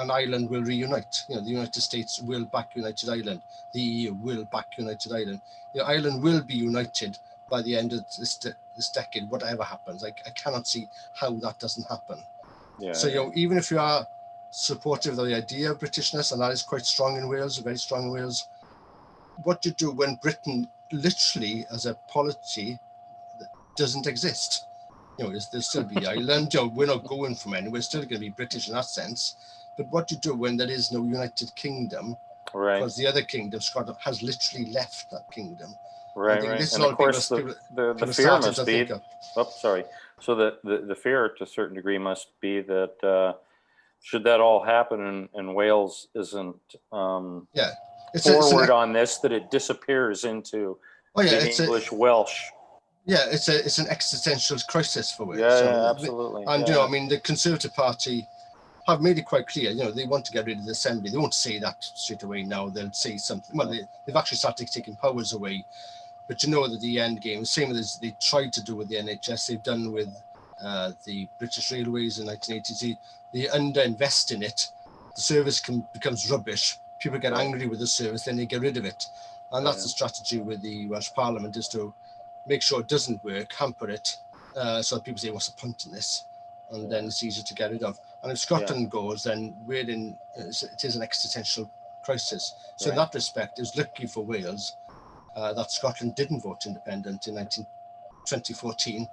island will reunite. You know, the United States will back United Ireland. The EU will back United Ireland. You know, Ireland will be united by the end of this decade, whatever happens. I cannot see how that doesn't happen. Yeah. So, you know, even if you are supportive of the idea of Britishness, and that is quite strong in Wales, very strong in Wales, what do you do when Britain literally as a polity doesn't exist? You know, there'll still be Ireland. You know, we're not going from anywhere. We're still going to be British in that sense. But what do you do when there is no United Kingdom? Right. Because the other kingdom, Scotland, has literally left that kingdom. Right, right. And of course, the fear must be. Oh, sorry. So the fear, to a certain degree, must be that should that all happen and Wales isn't forward on this, that it disappears into the English Welsh. Yeah, it's an existential crisis for Wales. Yeah, absolutely. And you know, I mean, the Conservative Party have made it quite clear. You know, they want to get rid of the Assembly. They won't say that straight away now. They'll say something. Well, they've actually started taking powers away. But you know that the end game, same as they tried to do with the NHS, they've done with the British Railways in 1980s. They underinvest in it. The service becomes rubbish. People get angry with the service, then they get rid of it. And that's the strategy with the Welsh Parliament, is to make sure it doesn't work, hamper it, so that people say, what's the point in this? And then it's easier to get rid of. And if Scotland goes, then it is an existential crisis. So in that respect, it was lucky for Wales that Scotland didn't vote independent in 2014.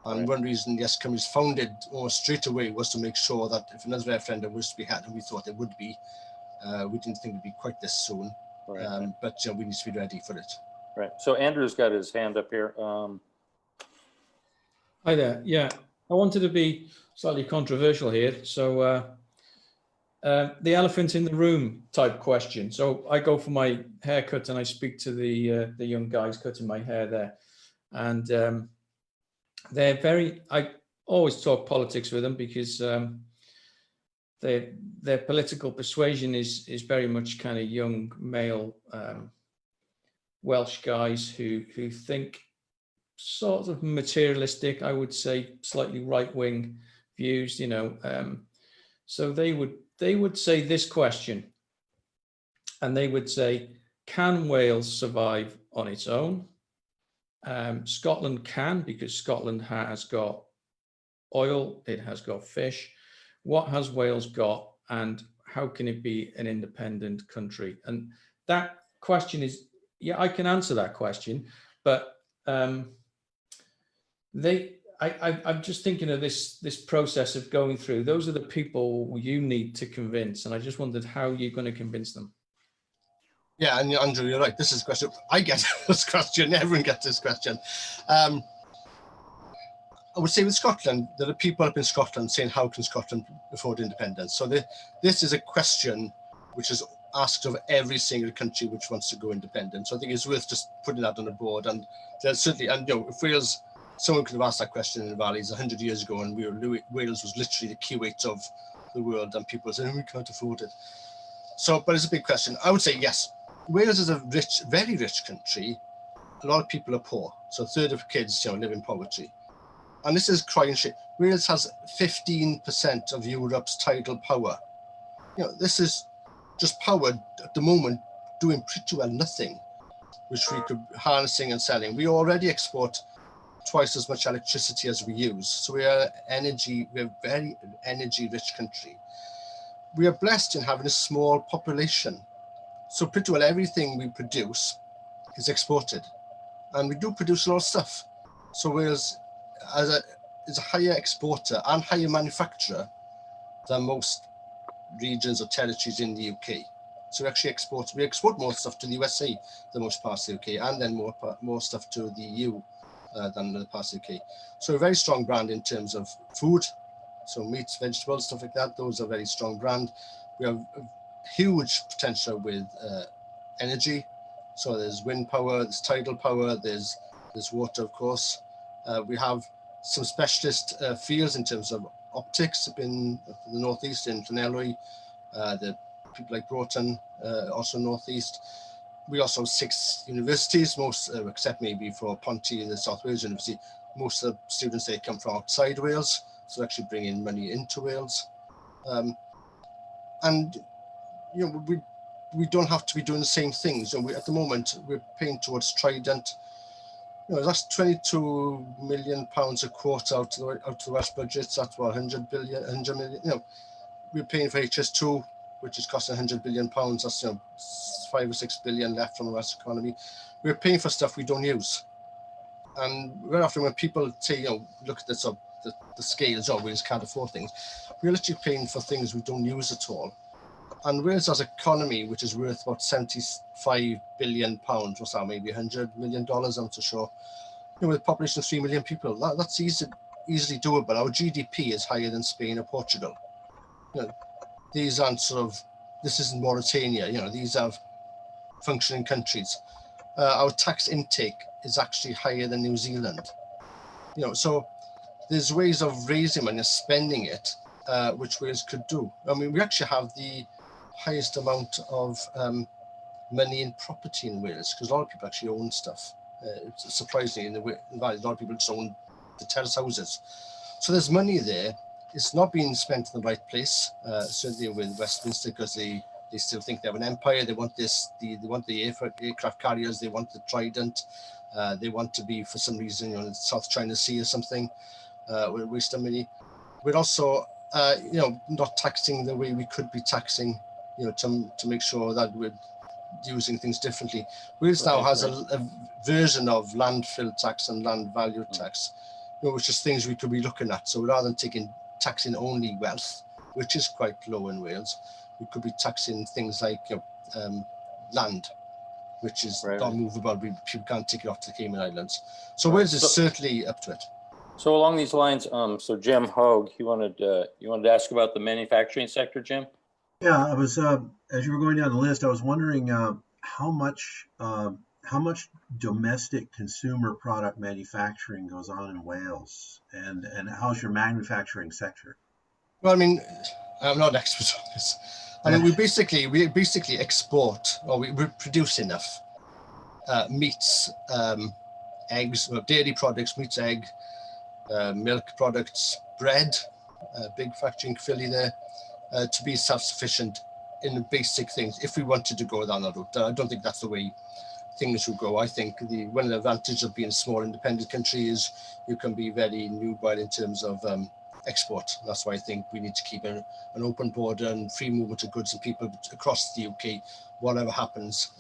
And one reason YesCymru was founded almost straight away was to make sure that if another referendum was to be had, and we thought it would be, we didn't think it would be quite this soon. But we need to be ready for it. Right. So Andrew's got his hand up here. Hi there. Yeah, I wanted to be slightly controversial here. So the elephant in the room type question. So I go for my haircut and I speak to the young guys cutting my hair there, and they're very. I always talk politics with them because their political persuasion is very much kind of young male Welsh guys who think sort of materialistic, I would say, slightly right-wing views, you know. So they would say this question, and they would say, can Wales survive on its own? Scotland can, because Scotland has got oil, it has got fish. What has Wales got, and how can it be an independent country? And that question is, yeah, I can answer that question, but I'm just thinking of this process of going through. Those are the people you need to convince, and I just wondered how you're going to convince them. Yeah, and Andrew, you're right. This is a question I get. This question, everyone gets this question. I would say with Scotland, there are people up in Scotland saying, how can Scotland afford independence? So this is a question which is asked of every single country which wants to go independent. So I think it's worth just putting that on the board. And there's certainly, and you know, if Wales, someone could have asked that question in the valleys 100 years ago, and Wales was literally the Kuwait of the world, and people saying, oh, we can't afford it. So, but it's a big question. I would say yes. Wales is a rich, very rich country. A lot of people are poor. So a third of kids, you know, live in poverty. And this is crying shit. Wales has 15% of Europe's tidal power. You know, this is just power at the moment doing pretty well nothing, which we could harnessing and selling. We already export twice as much electricity as we use. So we're a very energy rich country. We are blessed in having a small population. So pretty well everything we produce is exported. And we do produce a lot of stuff. So Wales is a higher exporter and higher manufacturer than most regions or territories in the UK. So we export more stuff to the USA than most parts of the UK, and then more stuff to the EU than the parts of the UK. So a very strong brand in terms of food. So meats, vegetables, stuff like that, those are very strong brand. We have a huge potential with energy. So there's wind power, there's tidal power, there's water, of course. We have some specialist fields in terms of optics up in the northeast in Llanelwy, the people like Broughton, also northeast. We also have 6 universities, most except maybe for Ponty, the South Wales University. Most of the students, they come from outside Wales, so actually bringing money into Wales. And you know, we don't have to be doing the same things. And at the moment, we're paying towards Trident. You know, that's £22 million a quarter out to the Welsh budgets. That's what, 100 million. You know, we're paying for HS2, which is costing £100 billion. That's, you know, 5 or 6 billion left from the Welsh economy. We're paying for stuff we don't use. And very often when people say, you know, look at this, the scales, oh, Wales can't afford things. We're literally paying for things we don't use at all. And Wales has an economy which is worth about £75 billion, what's that, maybe $100 million, I'm not so sure. You know, with a population of 3 million people, that's easily doable. Our GDP is higher than Spain or Portugal. You know, these aren't this isn't Mauritania, you know, these are functioning countries. Our tax intake is actually higher than New Zealand. You know, so there's ways of raising money and spending it, which Wales could do. I mean, we actually have the highest amount of money in property in Wales, because a lot of people actually own stuff. It's surprisingly, in the valley, a lot of people just own the terrace houses. So there's money there. It's not being spent in the right place, certainly with Westminster, because they still think they have an empire. They want they want the aircraft carriers, they want the Trident, they want to be, for some reason, you know, in South China Sea or something, with waste of money. We're also, you know, not taxing the way we could be taxing, you know, to make sure that we're using things differently. Wales now has a version of landfill tax and land value tax, you know, which is things we could be looking at. So rather than taxing only wealth, which is quite low in Wales, we could be taxing things like, you know, land, which is not movable. People can't take it off to the Cayman Islands. So Wales is certainly up to it. So along these lines, so Jim Hogue, you wanted to ask about the manufacturing sector, Jim? Yeah, I was as you were going down the list, I was wondering how much domestic consumer product manufacturing goes on in Wales, and how's your manufacturing sector? Well, I mean, I'm not an expert on this. I mean, we basically export, or we produce enough meats, eggs, well, dairy products, meats, egg, milk products, bread, big factory in Philly there, to be self-sufficient in the basic things. If we wanted to go down that route, I don't think that's the way things will go. I think one of the advantages of being a small independent country is you can be very nubile in terms of export. That's why I think we need to keep an open border and free movement of goods and people across the UK, whatever happens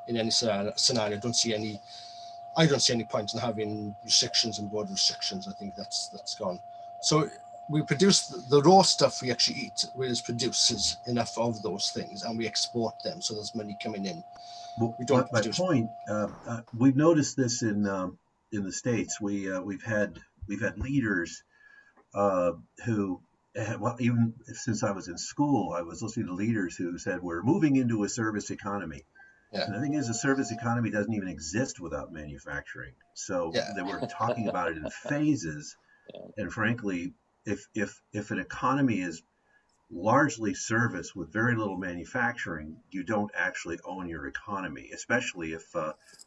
in any scenario. I don't see any point in having restrictions and border restrictions. I think that's gone. So we produce the raw stuff we actually eat, whereas produces enough of those things, and we export them. So there's money coming in. Well, We don't my produce. point, we've noticed this in the States. We've had leaders who, well, even since I was in school, I was listening to leaders who said we're moving into a service economy. Yeah. And the thing is, a service economy doesn't even exist without manufacturing. So Yeah. they were talking about it in phases. And frankly, if an economy is largely service with very little manufacturing, you don't actually own your economy, especially if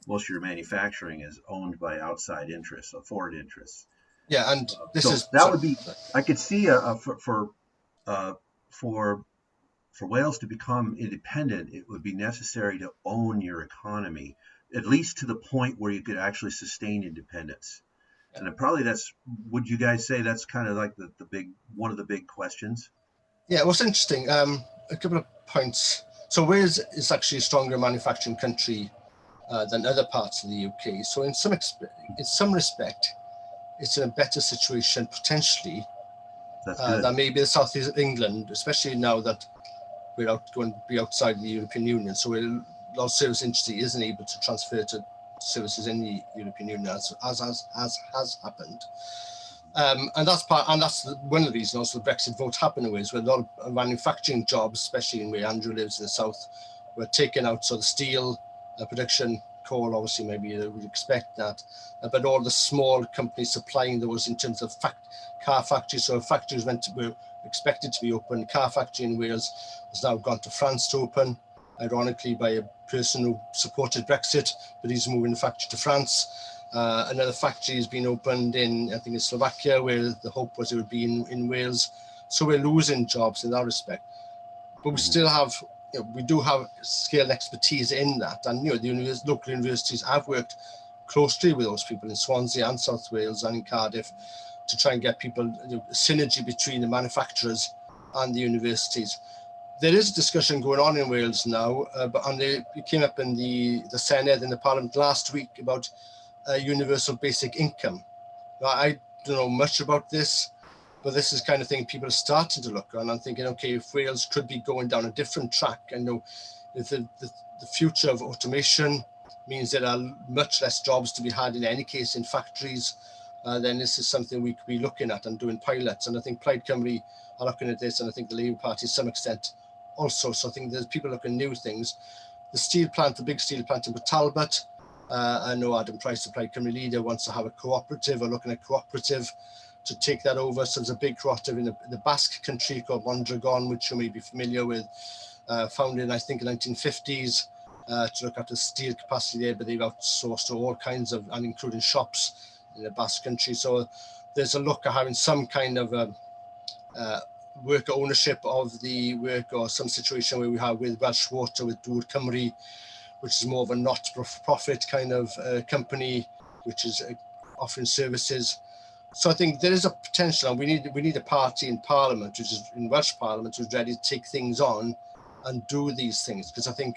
most of your manufacturing is owned by outside interests, or foreign interests. Yeah, and would be, I could see for Wales to become independent, it would be necessary to own your economy, at least to the point where you could actually sustain independence. And probably would you guys say that's kind of like one of the big questions? Yeah, what's interesting, a couple of points. So Wales is actually a stronger manufacturing country than other parts of the UK. So in some respect, it's in a better situation potentially than maybe the southeast of England, especially now that we're going to be outside the European Union. So a lot of service industry isn't able to transfer to services in the European Union as has happened. And that's one of the reasons also the Brexit vote happened with, where a lot of manufacturing jobs, especially in where Andrew lives in the south, were taken out. So the steel production, coal, obviously, maybe you would expect that, but all the small companies supplying those in terms of car factories. So factories were expected to be open. Car factory in Wales has now gone to France to open, ironically by a person who supported Brexit, but he's moving the factory to France. Another factory has been opened in, I think, in Slovakia, where the hope was it would be in Wales. So we're losing jobs in that respect, but we still have, we do have skill and expertise in that. And the local universities have worked closely with those people in Swansea and South Wales and in Cardiff to try and get people, synergy between the manufacturers and the universities. There is a discussion going on in Wales now, and it came up in the Senedd in the Parliament last week about universal basic income. Now, I don't know much about this, but this is the kind of thing people are starting to look on and thinking, okay, if Wales could be going down a different track, and if the future of automation means there are much less jobs to be had in any case in factories, then this is something we could be looking at and doing pilots. And I think Plaid Cymru are looking at this, and I think the Labour Party to some extent also. So I think there's people looking at new things. The steel plant, the big steel plant in Port Talbot, I know Adam Price, the Plaid Cymru leader, wants to have a cooperative, or looking at cooperative to take that over. So there's a big cooperative in the Basque country called Mondragon, which you may be familiar with, founded, I think, in the 1950s to look after steel capacity there, but they've outsourced to all kinds of, and including shops in the Basque country. So there's a look at having some kind of worker ownership of the work, or some situation where we have with Welsh Water, with Dŵr Cymru, which is more of a not-for-profit kind of company, which is offering services. So I think there is a potential, and we need a party in Parliament, which is in Welsh Parliament, who's ready to take things on and do these things. Because I think,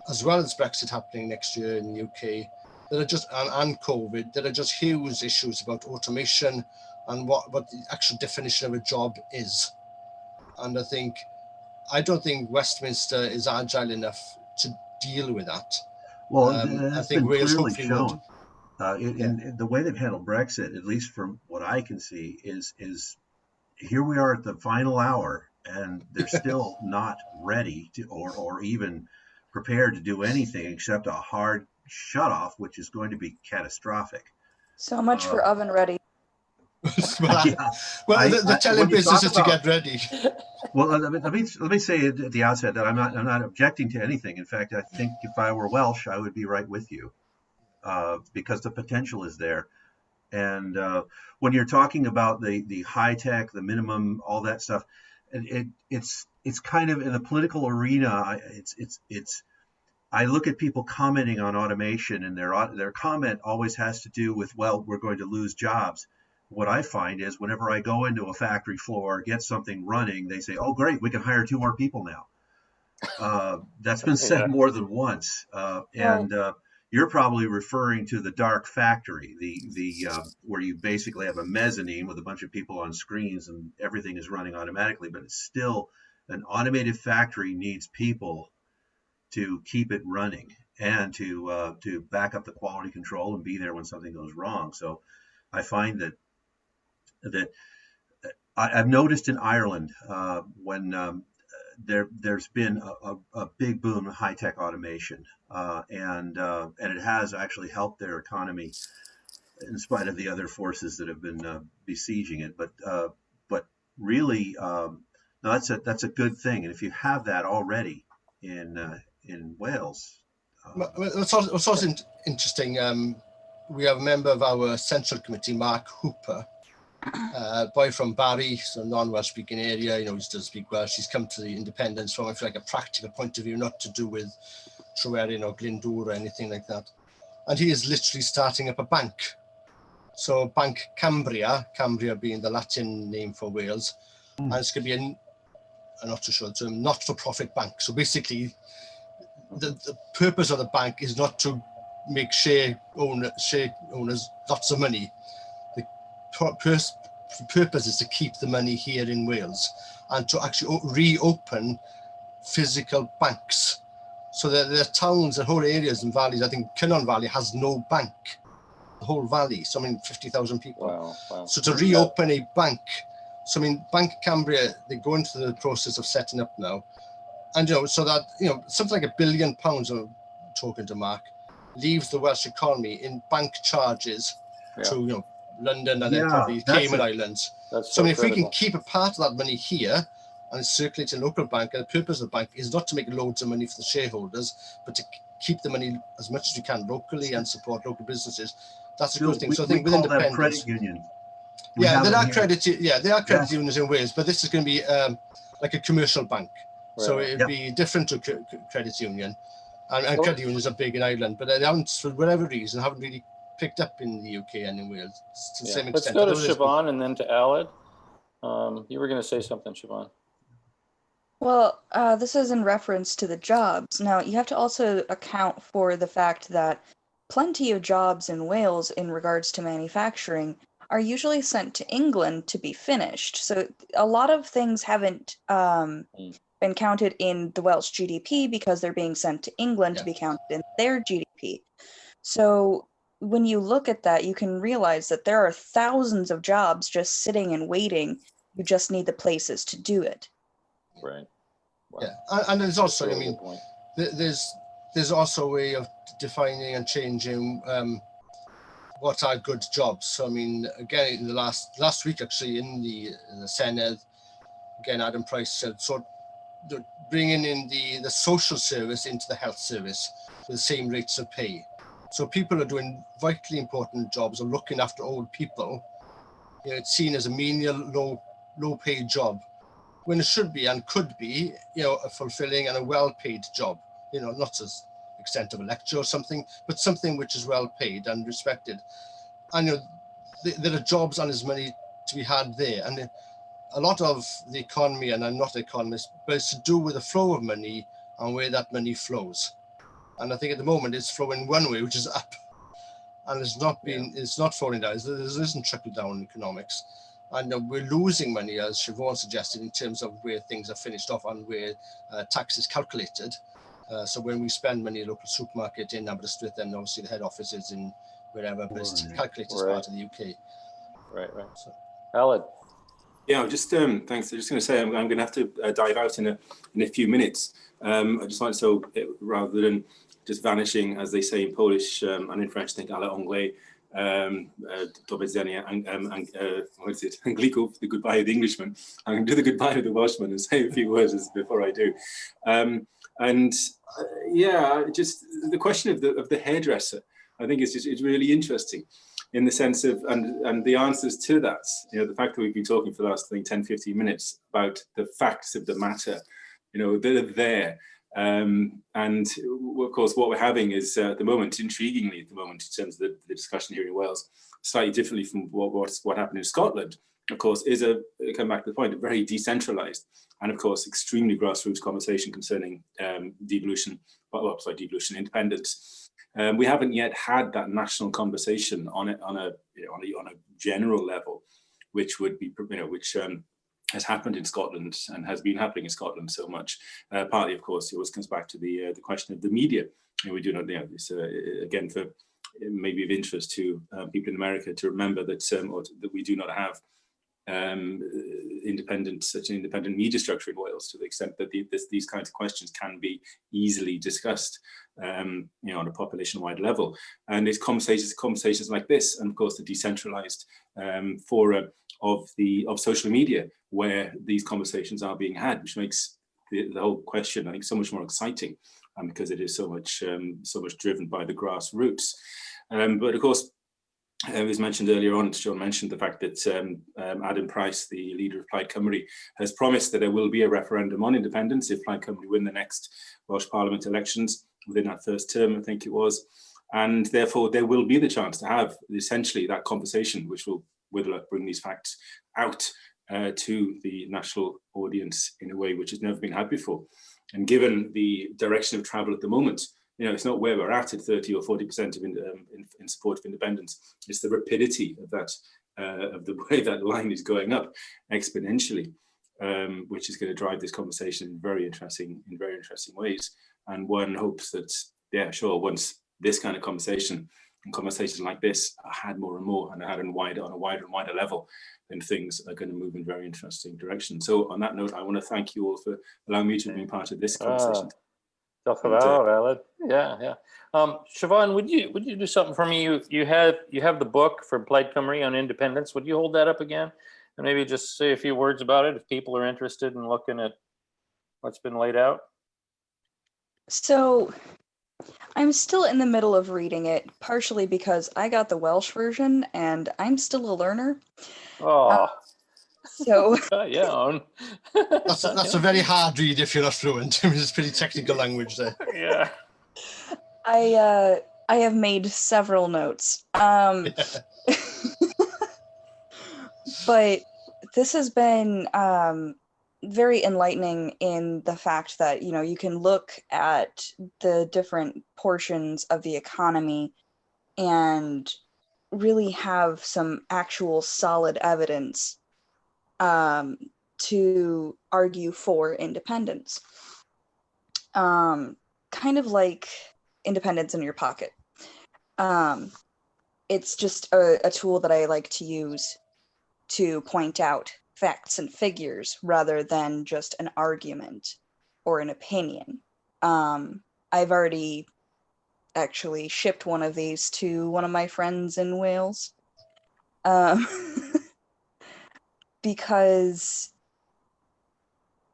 as well as Brexit happening next year in the UK, there are just, and COVID, there are just huge issues about automation and what the actual definition of a job is. And I don't think Westminster is agile enough to deal with that. Well, I think Wales clearly hopefully shown. would. In the way they've handled Brexit, at least from what I can see, is here we are at the final hour, and they're still not ready to, or even prepared to do anything except a hard shut off, which is going to be catastrophic. So much for oven ready. They're telling when you talk businesses to get ready. Well, let me say at the outset that I'm not objecting to anything. In fact, I think if I were Welsh, I would be right with you, because the potential is there. And when you're talking about the high tech, the minimum, all that stuff, it's kind of in the political arena. I look at people commenting on automation, and their comment always has to do with, well, we're going to lose jobs. What I find is whenever I go into a factory floor, get something running, they say, oh, great, we can hire 2 more people now. That's been said more than once. You're probably referring to the dark factory, the where you basically have a mezzanine with a bunch of people on screens and everything is running automatically, but it's still an automated factory needs people to keep it running and to back up the quality control and be there when something goes wrong. So I find that I've noticed in Ireland when there's been a big boom in high-tech automation, and it has actually helped their economy in spite of the other forces that have been besieging it. But really, no, that's a good thing. And if you have that already in Wales, It's also interesting. We have a member of our central committee, Mark Hooper, boy from Barry, so non-Welsh speaking area. He does speak Welsh. He's come to the Independence from, like, a practical point of view, not to do with Tryweryn or Glyndŵr or anything like that. And he is literally starting up a bank. So Bank Cambria being the Latin name for Wales, and it's going to be I'm not too sure the term, not-for-profit bank. So basically, the purpose of the bank is not to make share owners lots of money. The purpose is to keep the money here in Wales and to actually reopen physical banks. So there are towns and whole areas and valleys. I think Cynon Valley has no bank, the whole valley. So 50,000 people. Wow. So to reopen a bank, Bank Cambria, they go into the process of setting up now. And, so that, something like £1 billion, I'm talking to Mark, leaves the Welsh economy in bank charges to, London and then probably Cayman Islands. So if we can keep a part of that money here and circulate in local bank, and the purpose of the bank is not to make loads of money for the shareholders, but to keep the money as much as we can locally and support local businesses. That's a good thing. So I think with Independence, credit union. There are credit unions in Wales, but this is going to be like a commercial bank. Right. So it'd be different to credit union, and credit unions are big in Ireland, but they haven't, for whatever reason, haven't really picked up in the UK and in Wales to the same extent. Let's go to Siobhan and then to Aled. You were going to say something, Siobhan. Well, this is in reference to the jobs. Now, you have to also account for the fact that plenty of jobs in Wales in regards to manufacturing are usually sent to England to be finished. So a lot of things haven't been counted in the Welsh GDP because they're being sent to England to be counted in their GDP. So when you look at that, you can realize that there are thousands of jobs just sitting and waiting. You just need the places to do it. Right. Wow. Yeah, and there's also, there's also a way of defining and changing what are good jobs. So again, in the last week actually in the Senedd, again Adam Price said, so bringing in the social service into the health service with the same rates of pay. So people are doing vitally important jobs of looking after old people. It's seen as a menial, low paid job, when it should be and could be, a fulfilling and a well-paid job. Not to the extent of a lecture or something, but something which is well paid and respected. And there are jobs and there's money to be had there. And a lot of the economy, and I'm not an economist, but it's to do with the flow of money and where that money flows. And I think at the moment it's flowing one way, which is up, and it's not falling down. There isn't trickle down economics. And we're losing money, as Siobhan suggested, in terms of where things are finished off and where tax is calculated. So when we spend money at a local supermarket in Aberystwyth, then obviously the head office is in wherever, but it's calculated as part of the UK. Right. So, Aled. Yeah, just thanks. I'm just going to say I'm going to have to dive out in a few minutes. I just like rather than just vanishing, as they say in Polish and in French, I think à l'anglais, what is it? Anglico, the goodbye of the Englishman. I'm going to do the goodbye of the Welshman and say a few words before I do. Yeah, just the question of the hairdresser, I think it's really interesting in the sense of, and the answers to that, the fact that we've been talking for the last, I think, 10, 15 minutes about the facts of the matter, they're there. And of course, what we're having is at the moment, intriguingly at the moment, in terms of the discussion here in Wales, slightly differently from what happened in Scotland, of course, is come back to the point, a very decentralized and of course extremely grassroots conversation concerning devolution, independence. We haven't yet had that national conversation on a general level, which would be, which has happened in Scotland and has been happening in Scotland so much. Partly, of course, it always comes back to the question of the media. We do not know this again, for maybe of interest to people in America to remember that that we do not have such an independent media structure in Wales, to the extent that these kinds of questions can be easily discussed, on a population-wide level. And it's conversations like this, and of course the decentralized fora of social media where these conversations are being had, which makes the whole question, I think, so much more exciting, because it is so much driven by the grassroots. But of course, it was mentioned earlier on, John mentioned the fact that Adam Price, the leader of Plaid Cymru, has promised that there will be a referendum on independence if Plaid Cymru win the next Welsh Parliament elections within that first term, I think it was. And therefore, there will be the chance to have essentially that conversation, which will bring these facts out to the national audience in a way which has never been had before. And given the direction of travel at the moment, it's not where we're at 30 or 40% in support of independence. It's the rapidity of that, of the way that line is going up exponentially, which is going to drive this conversation in very interesting ways. And one hopes that, once this kind of conversation and conversations like this are had more and more, and are had on a wider and wider level, then things are going to move in very interesting directions. So on that note, I want to thank you all for allowing me to be part of this conversation. Yeah. Siobhan, would you do something for me? You have the book for Plaid Cymru on independence. Would you hold that up again and maybe just say a few words about it if people are interested in looking at what's been laid out? So I'm still in the middle of reading it, partially because I got the Welsh version and I'm still a learner. Oh. So yeah. That's a very hard read if you're not fluent. It's pretty technical language there. Yeah. I have made several notes. But this has been very enlightening in the fact that, you can look at the different portions of the economy and really have some actual solid evidence to argue for independence. Kind of like independence in your pocket. It's just a tool that I like to use to point out facts and figures rather than just an argument or an opinion. I've already actually shipped one of these to one of my friends in Wales. Because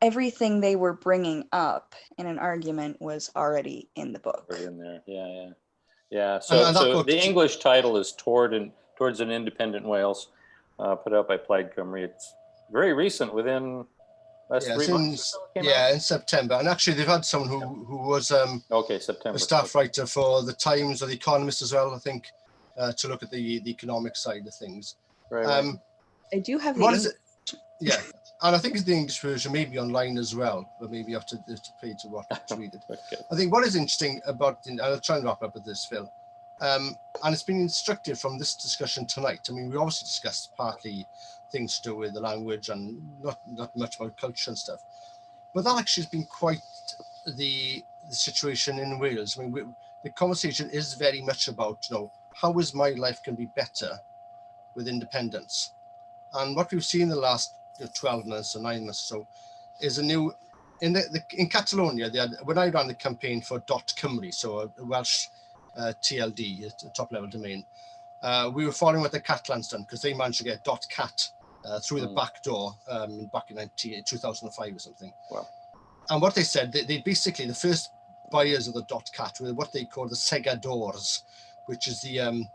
everything they were bringing up in an argument was already in the book. Right in there, yeah. So the English title is Towards an Independent Wales, put out by Plaid Cymru. It's very recent, within last 3 months. In September. And actually, they've had someone who was September. a staff writer for the Times or the Economist as well, I think, to look at the economic side of things. Right. I do have what is it? Yeah, and I think it's the English version, maybe online as well, but maybe you have to pay to read it. Okay. I think what is interesting about, and I'll try and wrap up with this, Phil, and it's been instructive from this discussion tonight. I mean, we obviously discussed partly things to do with the language and not much about culture and stuff, but that actually has been quite the situation in Wales. I mean, the conversation is very much about, how is my life can be better with independence? And what we've seen in the last 12 months or 9 months or so is a new, in Catalonia, when I ran the campaign for .Cymru, so a Welsh TLD, a top level domain, we were following what the Catalans done because they managed to get .cat through the back door back in 2005 or something. Wow. And what they said, they basically, the first buyers of the .cat were what they call the segadors, which is the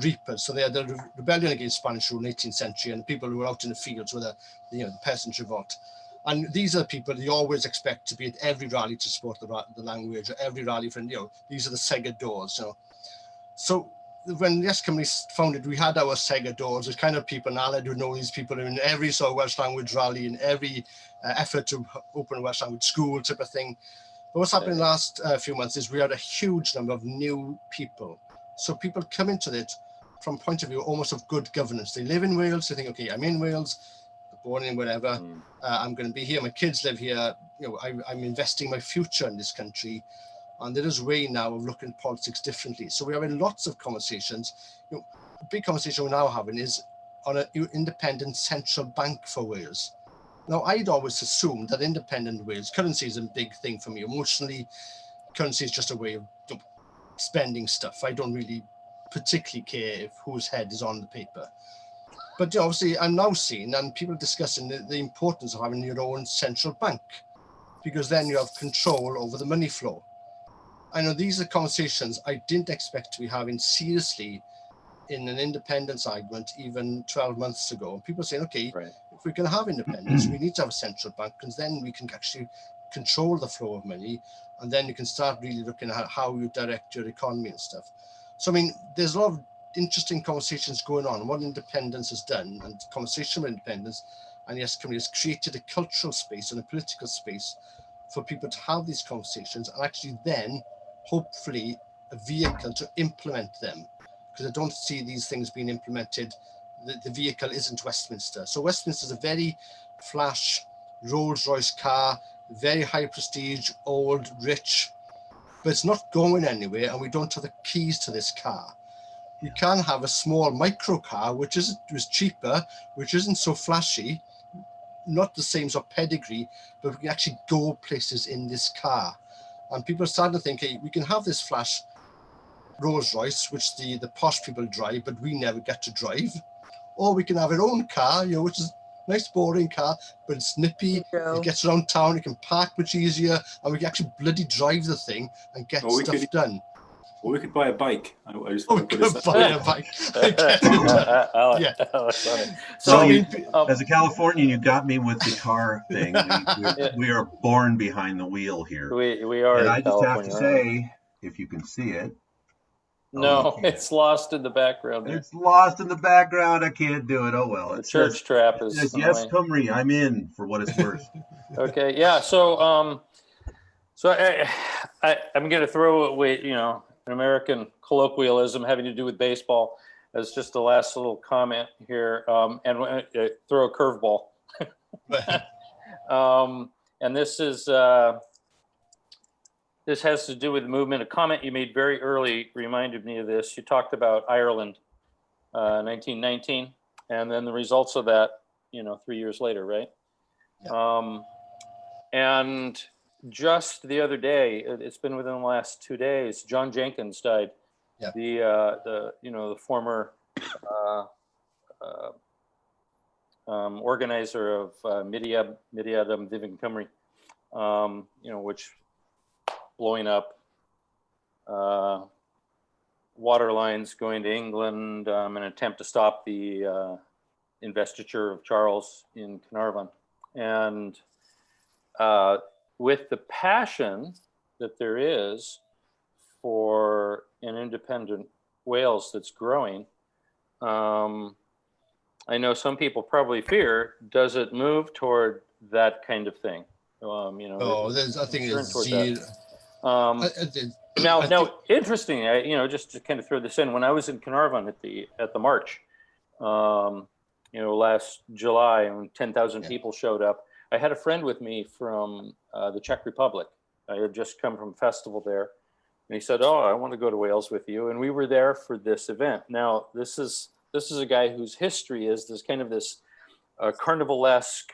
reapers. So they had the rebellion against Spanish rule in the 18th century, and the people who were out in the fields were the peasant revolt. And these are the people you always expect to be at every rally to support the language, or every rally for, these are the segadors. So when YesCymru founded, we had our segadors, the kind of people, and Aled would know these people in every sort of Welsh language rally, in every effort to open a Welsh language school type of thing. But what's happened in the last few months is we had a huge number of new people. So people come into it from point of view almost of good governance. They live in Wales, they think, okay, I'm in Wales, born in wherever, I'm going to be here, my kids live here, I'm investing my future in this country. And there is a way now of looking at politics differently. So we're having lots of conversations. A big conversation we're now having is on an independent central bank for Wales. Now, I'd always assumed that independent Wales, currency is a big thing for me. Emotionally, currency is just a way of spending stuff. I don't really particularly care whose head is on the paper. But obviously, I'm now seeing, and people are discussing the importance of having your own central bank, because then you have control over the money flow. I know these are conversations I didn't expect to be having seriously in an independence argument even 12 months ago. People are saying, okay, if we can have independence, we need to have a central bank, because then we can actually control the flow of money, and then you can start really looking at how you direct your economy and stuff. So, I mean, there's a lot of interesting conversations going on. What independence has done, and conversation with independence, and YesCymru has created a cultural space and a political space for people to have these conversations, and actually then hopefully a vehicle to implement them, because I don't see these things being implemented. The vehicle isn't Westminster. So Westminster is a very flash Rolls-Royce car, very high prestige, old, rich, but it's not going anywhere, and we don't have the keys to this car. We can have a small micro car, which is cheaper, which isn't so flashy, not the same sort of pedigree, but we can actually go places in this car. And people are starting to think, hey, we can have this flash Rolls Royce, which the posh people drive, but we never get to drive. Or we can have our own car, which is a nice, boring car, but it's nippy. It gets around town. You can park much easier, and we can actually bloody drive the thing and get stuff done. Or we could buy a bike. I just we could buy a bike. Yeah. So as a Californian, you got me with the car thing. We are born behind the wheel here. We are. And I just have to say, if you can see it. No, it's lost in the background. It's lost in the background. I can't do it. Oh well. The church trap is. YesCymru, I'm in for what it's worth. Okay. Yeah. So I'm going to throw away, an American colloquialism having to do with baseball as just the last little comment here, and throw a curveball. And this has to do with the movement. A comment you made very early reminded me of this. You talked about Ireland, 1919, and then the results of that, 3 years later, right? Yeah. And just the other day, it's been within the last 2 days, John Jenkins died. Yeah. The former organizer of Midiadam Divin Cymru, which blowing up water lines going to England, an attempt to stop the investiture of Charles in Carnarvon. And with the passion that there is for an independent Wales that's growing, I know some people probably fear, does it move toward that kind of thing? I think it's now, interesting. Just to kind of throw this in, when I was in Carnarvon at the march, last July, when 10,000 people showed up, I had a friend with me from the Czech Republic. I had just come from a festival there, and he said, "Oh, I want to go to Wales with you." And we were there for this event. Now, this is a guy whose history is this kind of this carnivalesque,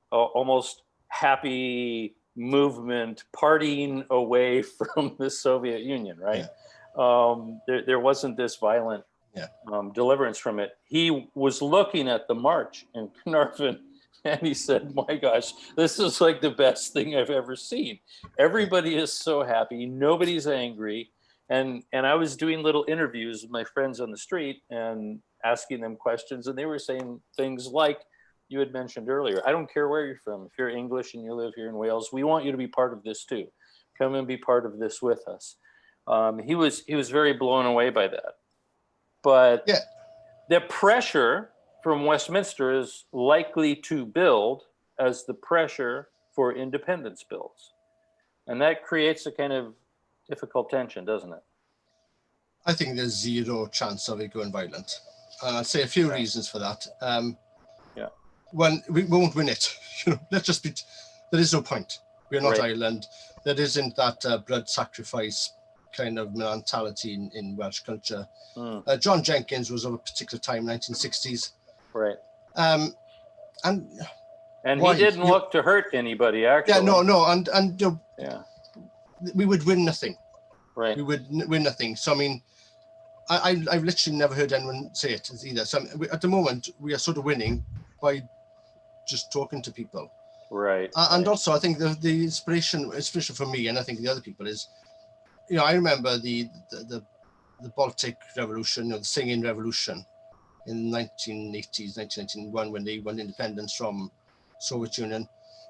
almost happy movement, partying away from the Soviet Union, right? Yeah. There wasn't this violent deliverance from it. He was looking at the march in Carnarvon, and he said, "My gosh, this is like the best thing I've ever seen. Everybody is so happy. Nobody's angry." And I was doing little interviews with my friends on the street and asking them questions, and they were saying things like you had mentioned earlier. I don't care where you're from. If you're English and you live here in Wales, we want you to be part of this too. Come and be part of this with us. He was very blown away by that. But the pressure from Westminster is likely to build as the pressure for independence builds. And that creates a kind of difficult tension, doesn't it? I think there's zero chance of it going violent. And I'll say a few reasons for that. One, we won't win it. Let's just be, there is no point. We're not Ireland. There isn't that blood sacrifice kind of mentality in Welsh culture. John Jenkins was of a particular time, 1960s. Right. And he didn't look to hurt anybody, actually. Yeah, no, and we would win nothing. Right. We would win nothing. So I mean, I've literally never heard anyone say it either. So at the moment, we are sort of winning by just talking to people. Right. And also, I think the inspiration, especially for me, and I think the other people, is, I remember the Baltic Revolution, the singing revolution in the 1980s, 1991, when they won independence from Soviet Union,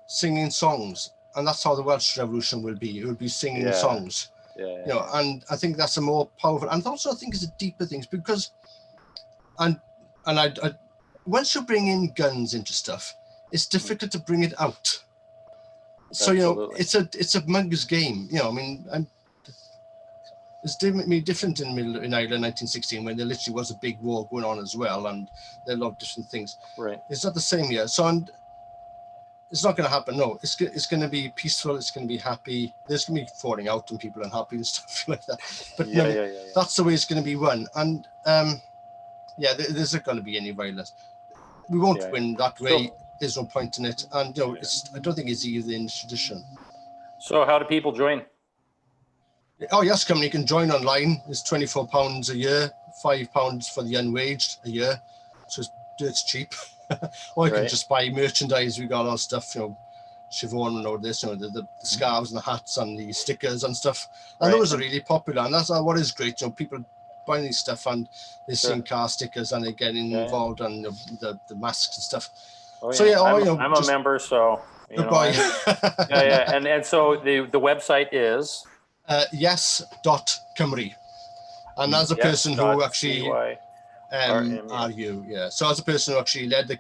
singing songs. And that's how the Welsh Revolution will be. It will be singing songs. And I think that's a more powerful, and also I think it's a deeper thing, because, and I once you bring in guns into stuff, it's difficult to bring it out. So it's a mugger's game. I mean, it's different in Ireland 1916, when there literally was a big war going on as well, and there are a lot of different things. Right. It's not the same here. So it's not going to happen. No, it's going to be peaceful. It's going to be happy. There's going to be falling out and people unhappy and stuff like that. But that's the way it's going to be run. And there's not going to be any violence. We won't win that way. So, there's no point in it. And I don't think it's either in tradition. So how do people join? Oh, YesCymru, you can join online. It's £24 a year, £5 for the unwaged a year. So it's cheap. Or you can just buy merchandise. We got our stuff, Siôn or this, the scarves and the hats and the stickers and stuff. And those are really popular. And that's what is great. People buying these stuff, and they're seeing car stickers, and they're getting involved, and the masks and stuff. I'm a member, so and so the website is yes.cymru. And as a person who actually so as a person who actually led the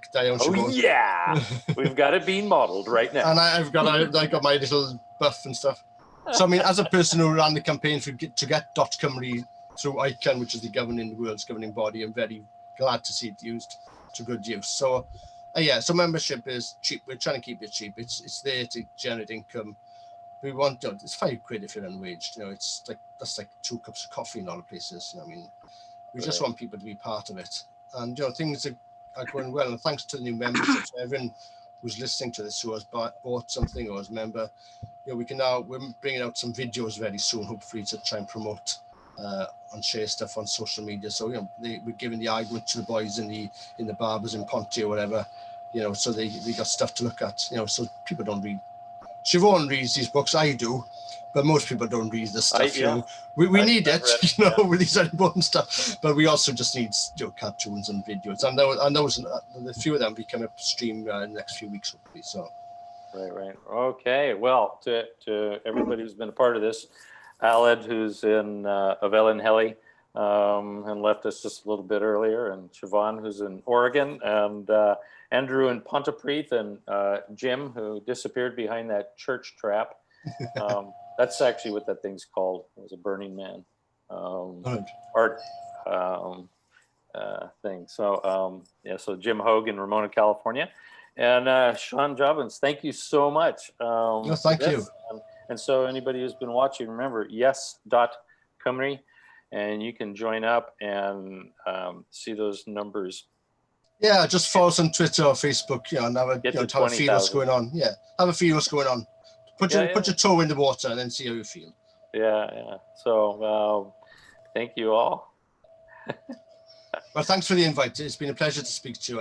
we've got it being modeled right now, and I got my little buff and stuff. So I mean, as a person who ran the campaign to get .cymru through ICANN, which is the world's governing body, I'm very glad to see it used to good use. So so membership is cheap. We're trying to keep it cheap. It's there to generate income. We want it's £5 if you're unwaged. That's like 2 cups of coffee in a lot of places. I mean, we just want people to be part of it. And things are going well. And thanks to the new memberships, everyone who's listening to this who has bought something or is a member, we're bringing out some videos very soon, hopefully, to try and promote and share stuff on social media. So we're giving the argument to the boys in the barbers in Ponty or whatever, so they got stuff to look at, so people don't read. Siobhan reads these books, I do, but most people don't read this stuff. We need it, with these important stuff, but we also just need cartoons and videos, and those a few of them will come up stream in the next few weeks, hopefully. So right. Okay, well, to everybody who's been a part of this, Aled, who's in Evelyn and left us just a little bit earlier, and Siobhan, who's in Oregon, and Andrew in Pontypridd, and Jim, who disappeared behind that church trap. That's actually what that thing's called. It was a Burning Man art thing. So so Jim Hogue in Ramona, California, and Siôn Jobbins, thank you so much. Thank you. And so anybody who's been watching, remember, yes.cymru, and you can join up and see those numbers. Yeah, just follow us on Twitter or Facebook, and have a feel what's going on. Yeah, have a feel what's going on. Put your toe in the water and then see how you feel. Yeah. So thank you all. Well, thanks for the invite. It's been a pleasure to speak to you.